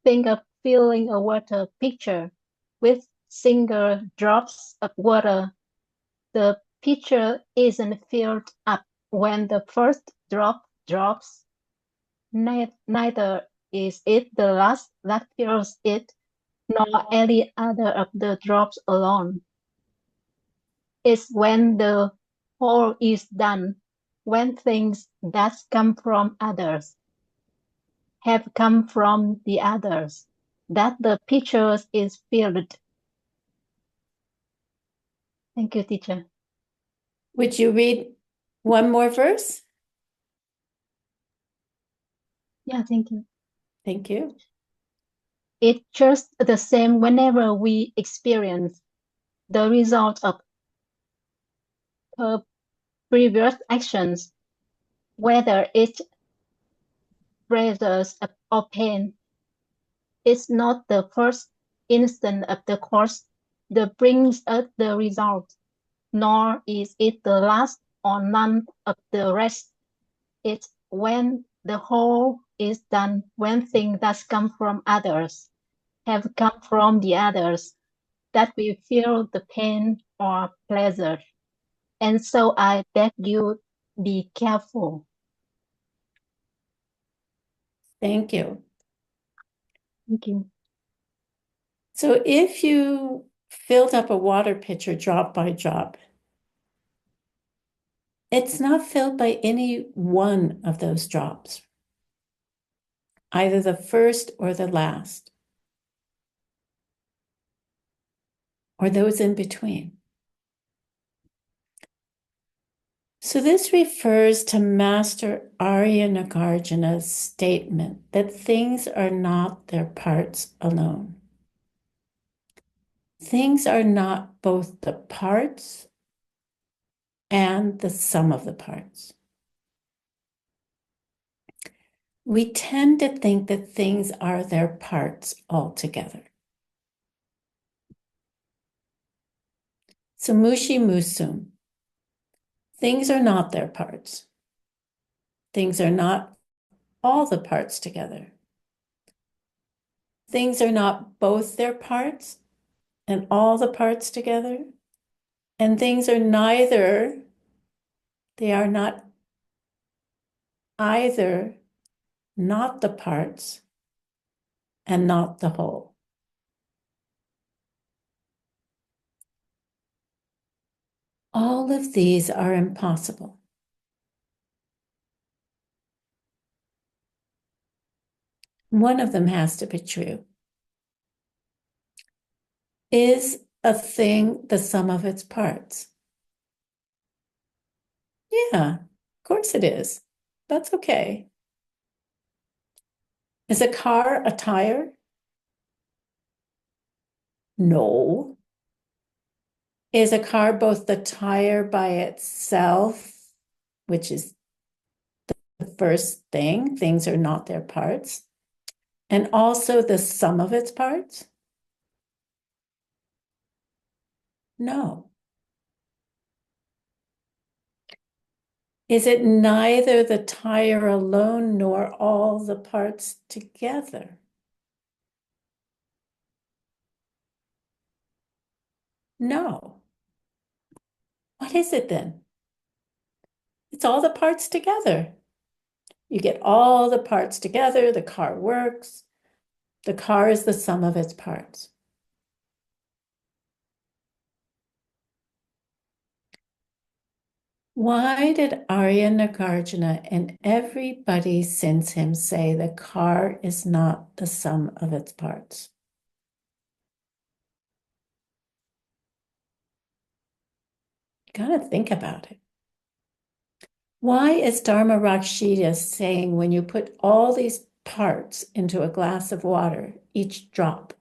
Think of filling a water pitcher with single drops of water. The pitcher isn't filled up when the first drop drops. Neither is it the last that fills it, nor any other of the drops alone. It's when the whole is done, when things that come from others have come from the others, that the pitcher is filled. Thank you, teacher. Would you read one more verse? Yeah, thank you. Thank you. It's just the same whenever we experience the result of previous actions, whether it's pleasure or pain. It's not the first instant of the course that brings us the result, nor is it the last or none of the rest. It's when the whole is done, when things that come from others have come from the others, that we feel the pain or pleasure. And so I beg you, be careful. Thank you. Thank you. So if you filled up a water pitcher drop by drop, it's not filled by any one of those drops, either the first or the last, or those in between. So this refers to Master Arya Nagarjuna's statement that things are not their parts alone. Things are not both the parts and the sum of the parts. We tend to think that things are their parts altogether. So mushi musum. Things are not their parts. Things are not all the parts together. Things are not both their parts and all the parts together. And things are neither They are not either not the parts and not the whole. All of these are impossible. One of them has to be true. Is a thing the sum of its parts? Yeah, of course it is. That's okay. Is a car a tire? No. Is a car both the tire by itself, which is the first thing, things are not their parts, and also the sum of its parts? No. Is it neither the tire alone nor all the parts together? No. What is it then? It's all the parts together. You get all the parts together, the car works. The car is the sum of its parts. Why did Arya Nagarjuna and everybody since him say the car is not the sum of its parts? You gotta think about it. Why is Dharma Rakshita saying when you put all these parts into a glass of water, each drop,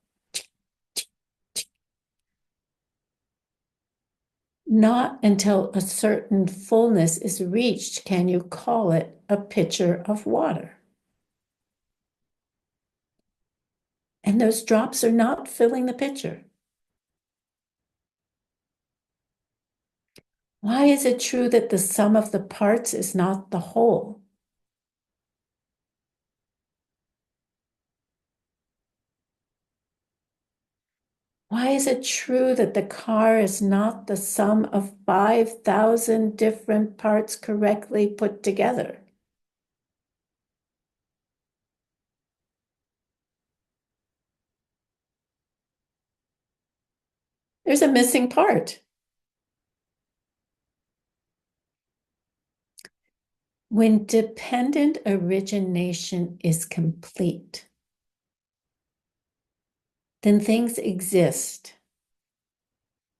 not until a certain fullness is reached can you call it a pitcher of water? And those drops are not filling the pitcher. Why is it true that the sum of the parts is not the whole? Why is it true that the car is not the sum of 5,000 different parts correctly put together? There's a missing part. When dependent origination is complete, then things exist.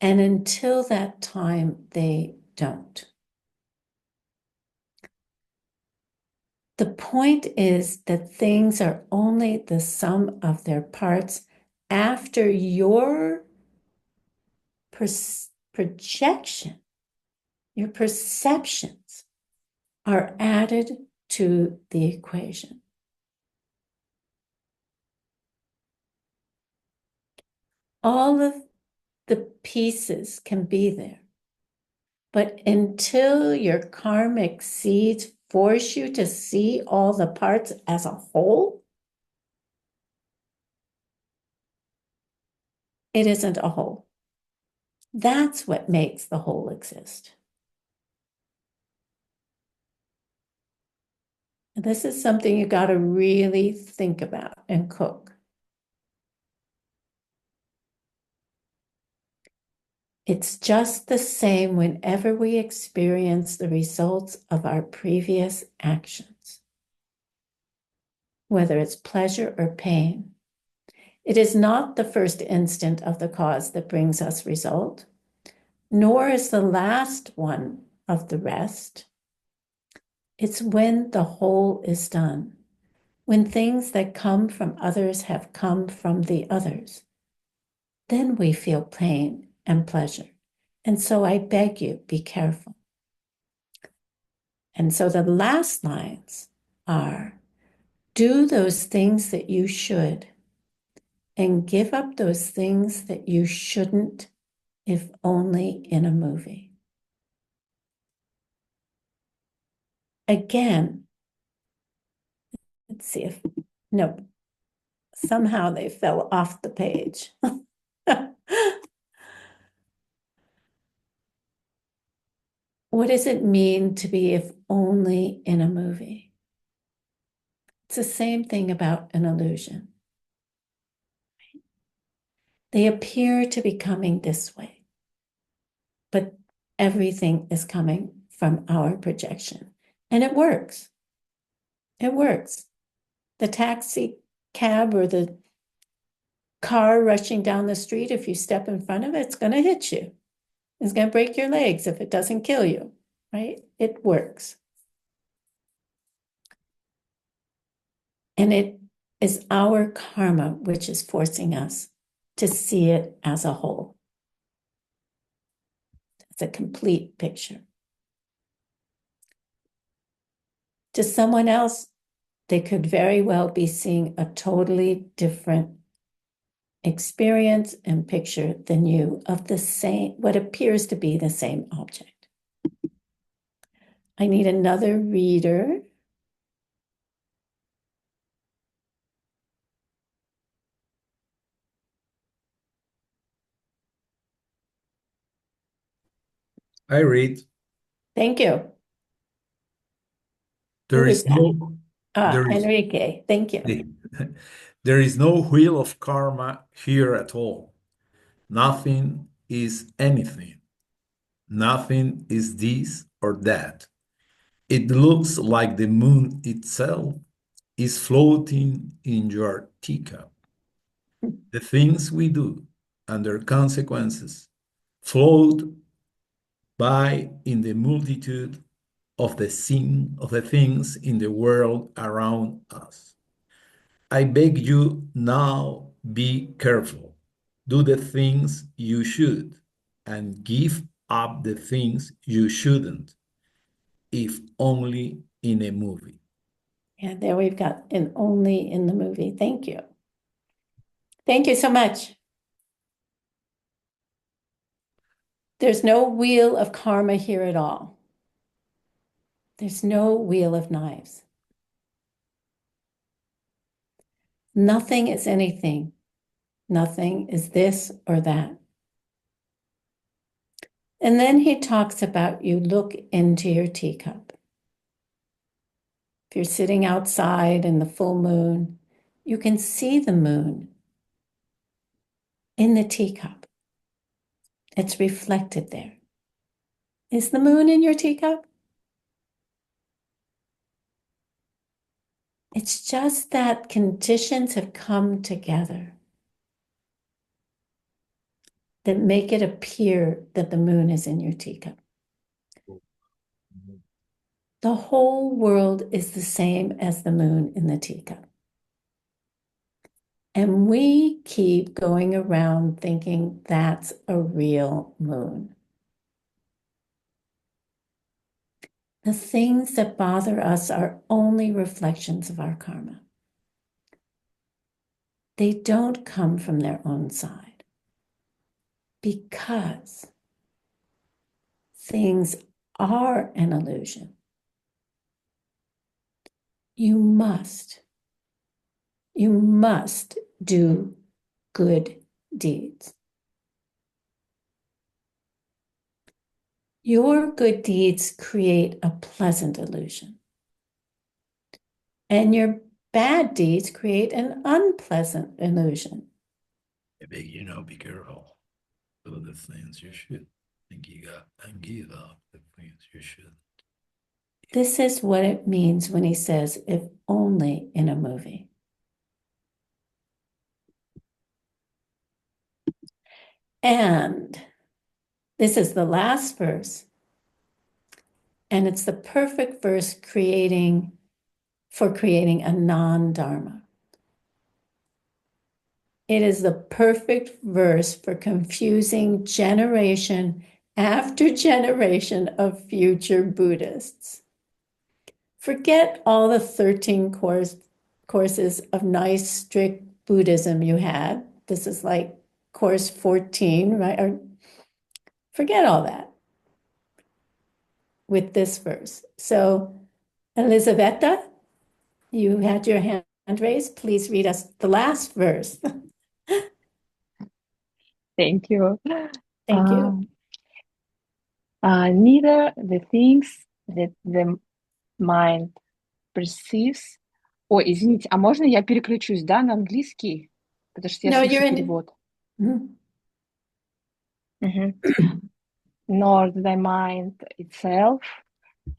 And until that time, they don't. The point is that things are only the sum of their parts after your projection, your perceptions are added to the equation. All of the pieces can be there, but until your karmic seeds force you to see all the parts as a whole, it isn't a whole. That's what makes the whole exist. And this is something you got to really think about and cook. It's just the same whenever we experience the results of our previous actions, whether it's pleasure or pain. It is not the first instant of the cause that brings us result, nor is the last one of the rest. It's when the whole is done, when things that come from others have come from the others. Then we feel pain and pleasure. And so I beg you, be careful. And so the last lines are, do those things that you should, and give up those things that you shouldn't, if only in a movie. Again, let's see if, no, somehow they fell off the page. what does it mean to be if only in a movie? It's the same thing about an illusion. They appear to be coming this way, but everything is coming from our projection. And it works. It works. The taxi cab or the car rushing down the street, if you step in front of it, it's going to hit you. It's going to break your legs if it doesn't kill you, right? It works. And it is our karma which is forcing us to see it as a whole. It's a complete picture. To someone else, they could very well be seeing a totally different experience and picture than you of the same, what appears to be the same object. I need another reader. I read. Thank you. There Who is is that? no there is Enrique, thank you. there is no wheel of karma here at all. Nothing is anything. Nothing is this or that. It looks like the moon itself is floating in your teacup. The things we do and their consequences float by in the multitude of the things in the world around us. I beg you now, be careful. Do the things you should and give up the things you shouldn't, if only in a movie. Yeah, there we've got an only in the movie. Thank you. Thank you so much. There's no wheel of karma here at all. There's no wheel of knives. Nothing is anything. Nothing is this or that. And then he talks about you look into your teacup. If you're sitting outside in the full moon, you can see the moon in the teacup. It's reflected there. Is the moon in your teacup? It's just that conditions have come together that make it appear that the moon is in your teacup. The whole world is the same as the moon in the teacup. And we keep going around thinking that's a real moon. The things that bother us are only reflections of our karma. They don't come from their own side because things are an illusion. You must do good deeds. Your good deeds create a pleasant illusion. And your bad deeds create an unpleasant illusion. I beg you now, be careful. Do the things you should and give up the things you should. This is what it means when he says, if only in a movie. And this is the last verse. And it's the perfect verse for creating a non-dharma. It is the perfect verse for confusing generation after generation of future Buddhists. Forget all the 13 courses of nice, strict Buddhism you had. This is like course 14, right? Or forget all that with this verse. So, Elisabetta, you had your hand raised. Please read us the last verse. Thank you. Thank you. Neither the things that the mind perceives. Ой, извините, а можно я переключусь, да, на английский? Потому что я No, слышу you're in. перевод. Mhm. Nor the mind itself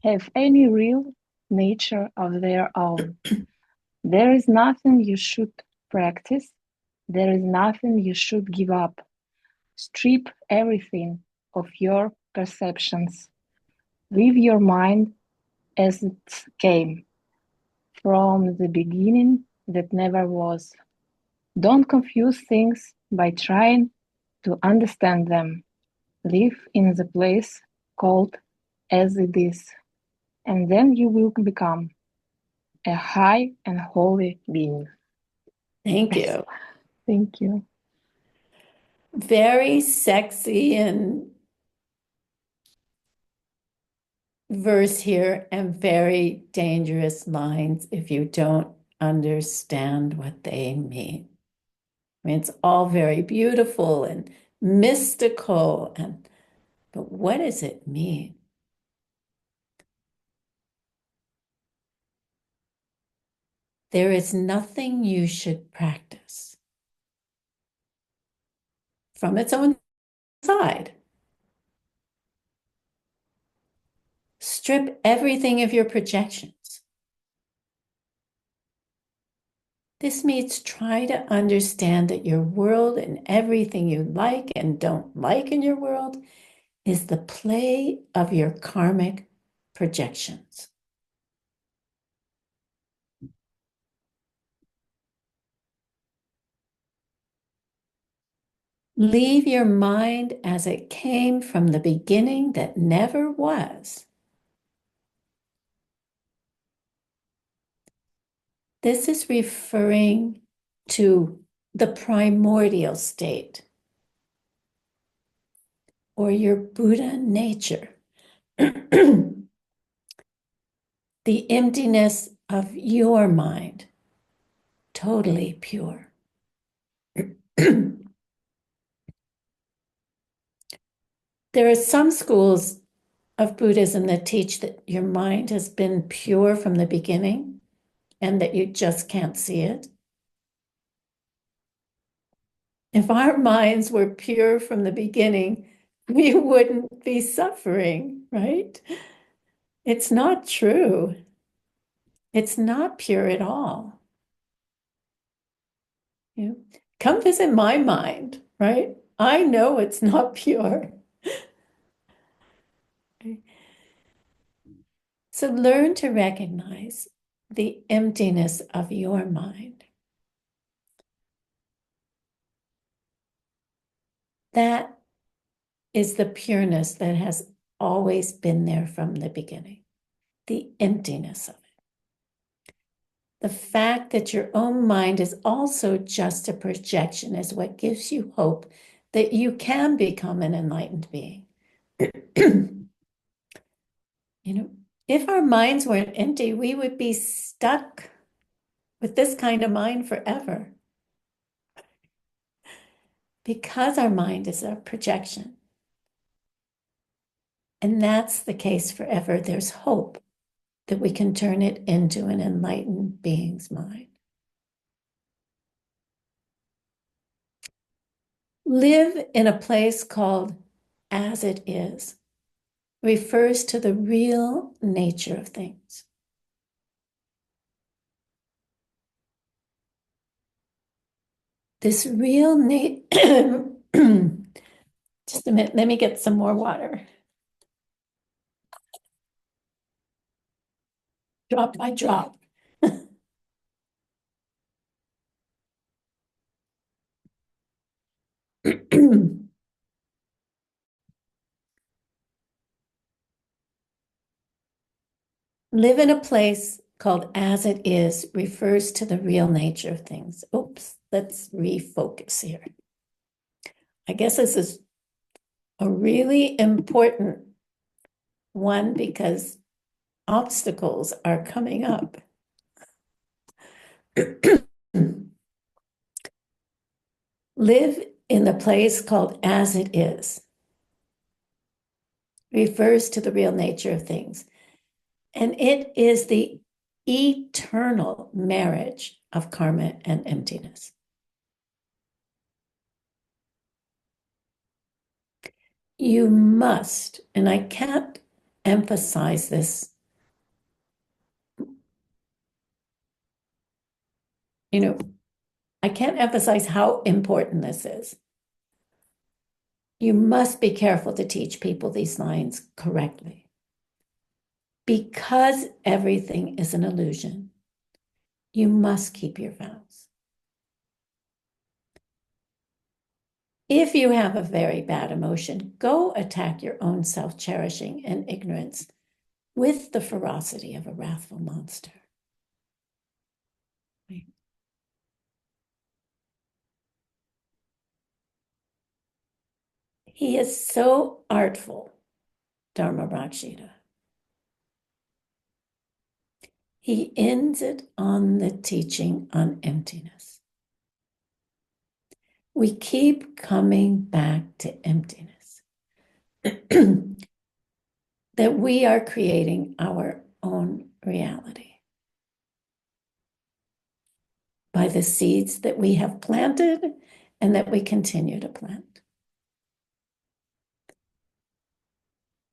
have any real nature of their own. There is nothing you should practice. There is nothing you should give up. Strip everything of your perceptions. Leave your mind as it came, from the beginning that never was. Don't confuse things by trying to understand them. Live in the place called as it is, and then you will become a high and holy being. Thank you. Thank you. Very sexy and verse here, and very dangerous lines if you don't understand what they mean. I mean, it's all very beautiful and mystical, but what does it mean? There is nothing you should practice from its own side. Strip everything of your projections. This means try to understand that your world and everything you like and don't like in your world is the play of your karmic projections. Leave your mind as it came from the beginning that never was. This is referring to the primordial state or your Buddha nature, the emptiness of your mind, totally pure. There are some schools of Buddhism that teach that your mind has been pure from the beginning and that you just can't see it. If our minds were pure from the beginning, we wouldn't be suffering, right? It's not true. It's not pure at all. You know, come visit my mind, right? I know it's not pure. So learn to recognize the emptiness of your mind. That is the pureness that has always been there from the beginning, the emptiness of it. The fact that your own mind is also just a projection is what gives you hope that you can become an enlightened being. You know, if our minds weren't empty, we would be stuck with this kind of mind forever. Because our mind is a projection. And that's the case forever. There's hope that we can turn it into an enlightened being's mind. Live in a place called as it is, refers to the real nature of things. This real just a minute, let me get some more water. Drop by drop. Live in a place called as it is refers to the real nature of things. Oops, let's refocus here. I guess this is a really important one because obstacles are coming up. Live in the place called as it is. refers to the real nature of things. And it is the eternal marriage of karma and emptiness. You must, and I can't emphasize this, I can't emphasize how important this is. You must be careful to teach people these lines correctly. Because everything is an illusion, you must keep your vows. If you have a very bad emotion, go attack your own self-cherishing and ignorance with the ferocity of a wrathful monster. Right? He is so artful, Dharma-Rakshita. He ends it on the teaching on emptiness. We keep coming back to emptiness. That we are creating our own reality by the seeds that we have planted and that we continue to plant.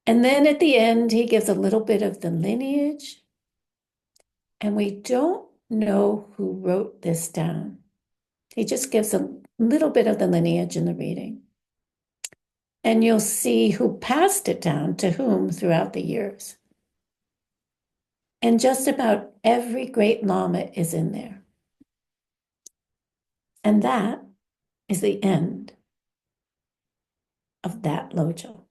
And then at the end, he gives a little bit of the lineage, and we don't know who wrote this down. He just gives a little bit of the lineage in the reading. And you'll see who passed it down to whom throughout the years. And just about every great Lama is in there. And that is the end of that lojo.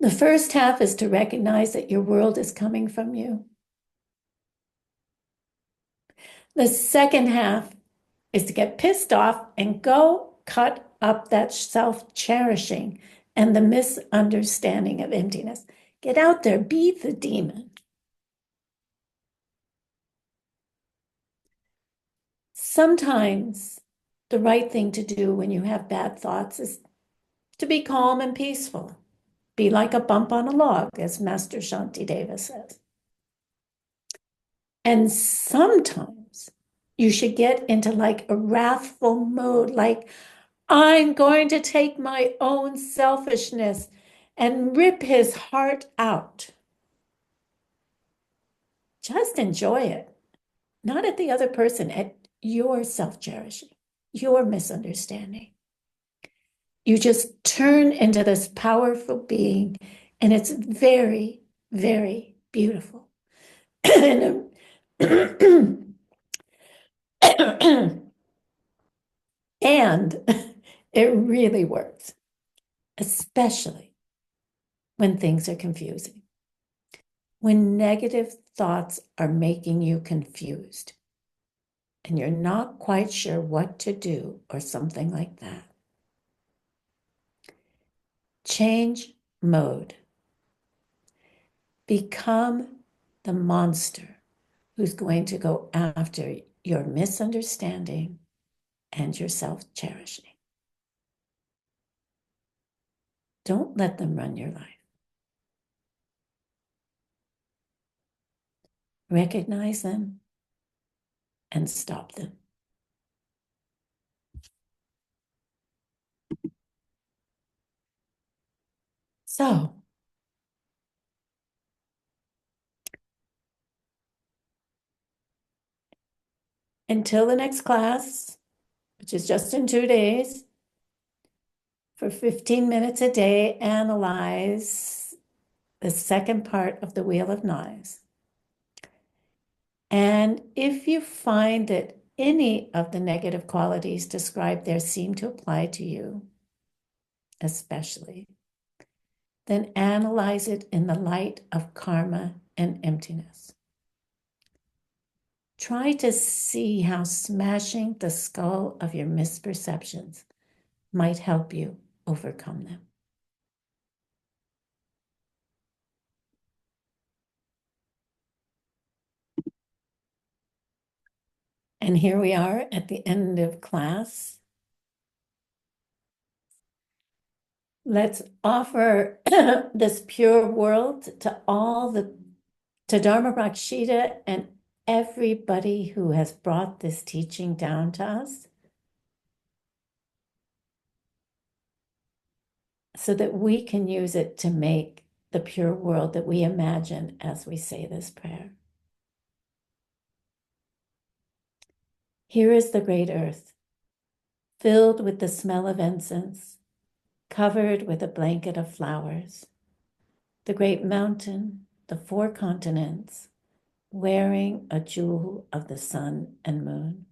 The first half is to recognize that your world is coming from you. The second half is to get pissed off and go cut up that self-cherishing and the misunderstanding of emptiness. Get out there, be the demon. Sometimes the right thing to do when you have bad thoughts is to be calm and peaceful. Be like a bump on a log, as Master Shantideva says. And sometimes you should get into like a wrathful mode, like, I'm going to take my own selfishness and rip his heart out. Just enjoy it. Not at the other person, at your self-cherishing, your misunderstanding. You just turn into this powerful being, and it's very, very beautiful. And it really works, especially when things are confusing. When negative thoughts are making you confused and you're not quite sure what to do or something like that. Change mode. Become the monster who's going to go after your misunderstanding and your self-cherishing. Don't let them run your life. Recognize them and stop them. So, until the next class, which is just in 2 days, for 15 minutes a day, analyze the second part of the Wheel of Knives. And if you find that any of the negative qualities described there seem to apply to you, especially, then analyze it in the light of karma and emptiness. Try to see how smashing the skull of your misperceptions might help you overcome them. And here we are at the end of class. Let's offer this pure world to to Dharma Rakshita and everybody who has brought this teaching down to us, so that we can use it to make the pure world that we imagine as we say this prayer. Here is the great earth, filled with the smell of incense, covered with a blanket of flowers. The great mountain, the 4 continents, wearing a jewel of the sun and moon.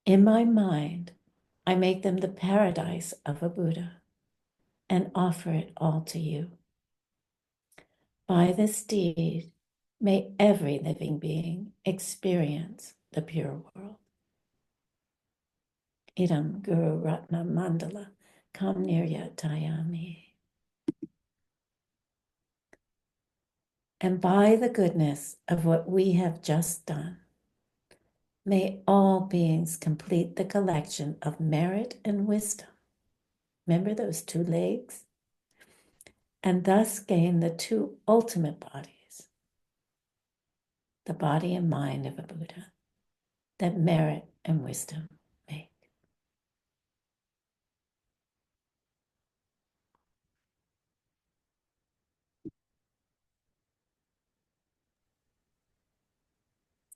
In my mind, I make them the paradise of a Buddha and offer it all to you. By this deed, may every living being experience the pure world. Idam Guru Ratna Mandala Kam Niryatayami. And by the goodness of what we have just done, may all beings complete the collection of merit and wisdom. Remember those 2 legs? And thus gain the 2 ultimate bodies, the body and mind of a Buddha, that merit and wisdom make.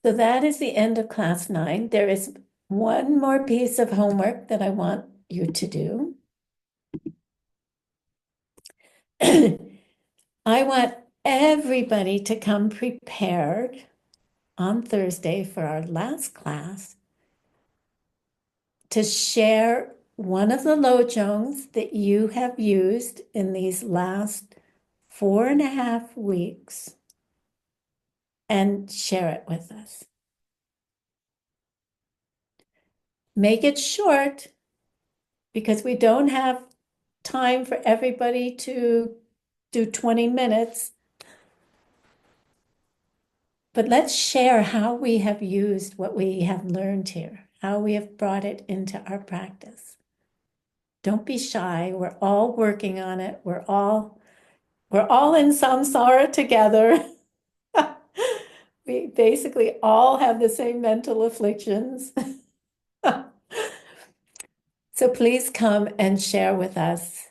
So that is the end of class 9. There is one more piece of homework that I want you to do. I want everybody to come prepared on Thursday for our last class to share one of the lojongs that you have used in these last 4.5 weeks and share it with us. Make it short because we don't have time for everybody to do 20 minutes. But let's share how we have used what we have learned here, how we have brought it into our practice. Don't be shy. We're all working on it. We're all in samsara together. We basically all have the same mental afflictions. So please come and share with us.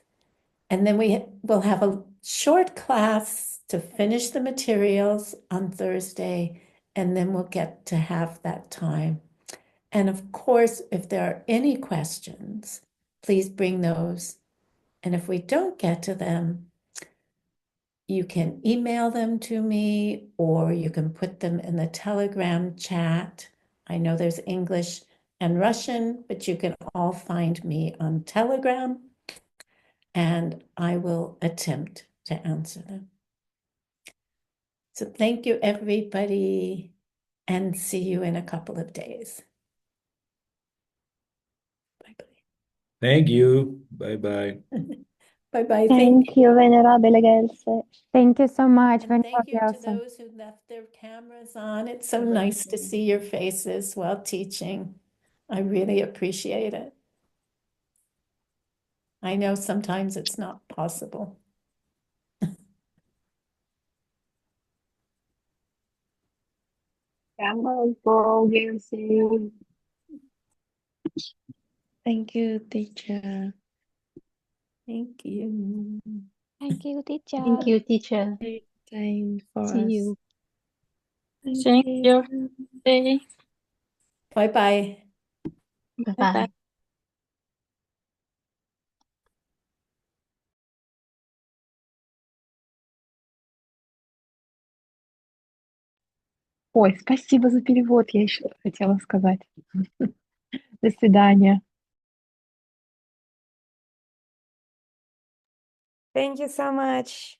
And then we will have a short class to finish the materials on Thursday, and then we'll get to have that time. And of course, if there are any questions, please bring those. And if we don't get to them, you can email them to me, or you can put them in the Telegram chat. I know there's English and Russian, but you can all find me on Telegram, and I will attempt to answer them. So thank you, everybody, and see you in a couple of days. Bye-bye. Thank you. Bye-bye. Bye-bye. Thank you, Venerabile Gyelse. Thank you so much, And Ven thank you to Gyelse. those who left their cameras on. It's so nice to see your faces while teaching. I really appreciate it. I know sometimes it's not possible. Cảm ơn cô Gyelse. Thank you, teacher. Thank you. Thank you, teacher. Thank you, teacher. Great time for See us. you. Thank you. Bye-bye. Bye-bye. Ой, спасибо за перевод, я еще хотела сказать. До свидания. Thank you so much.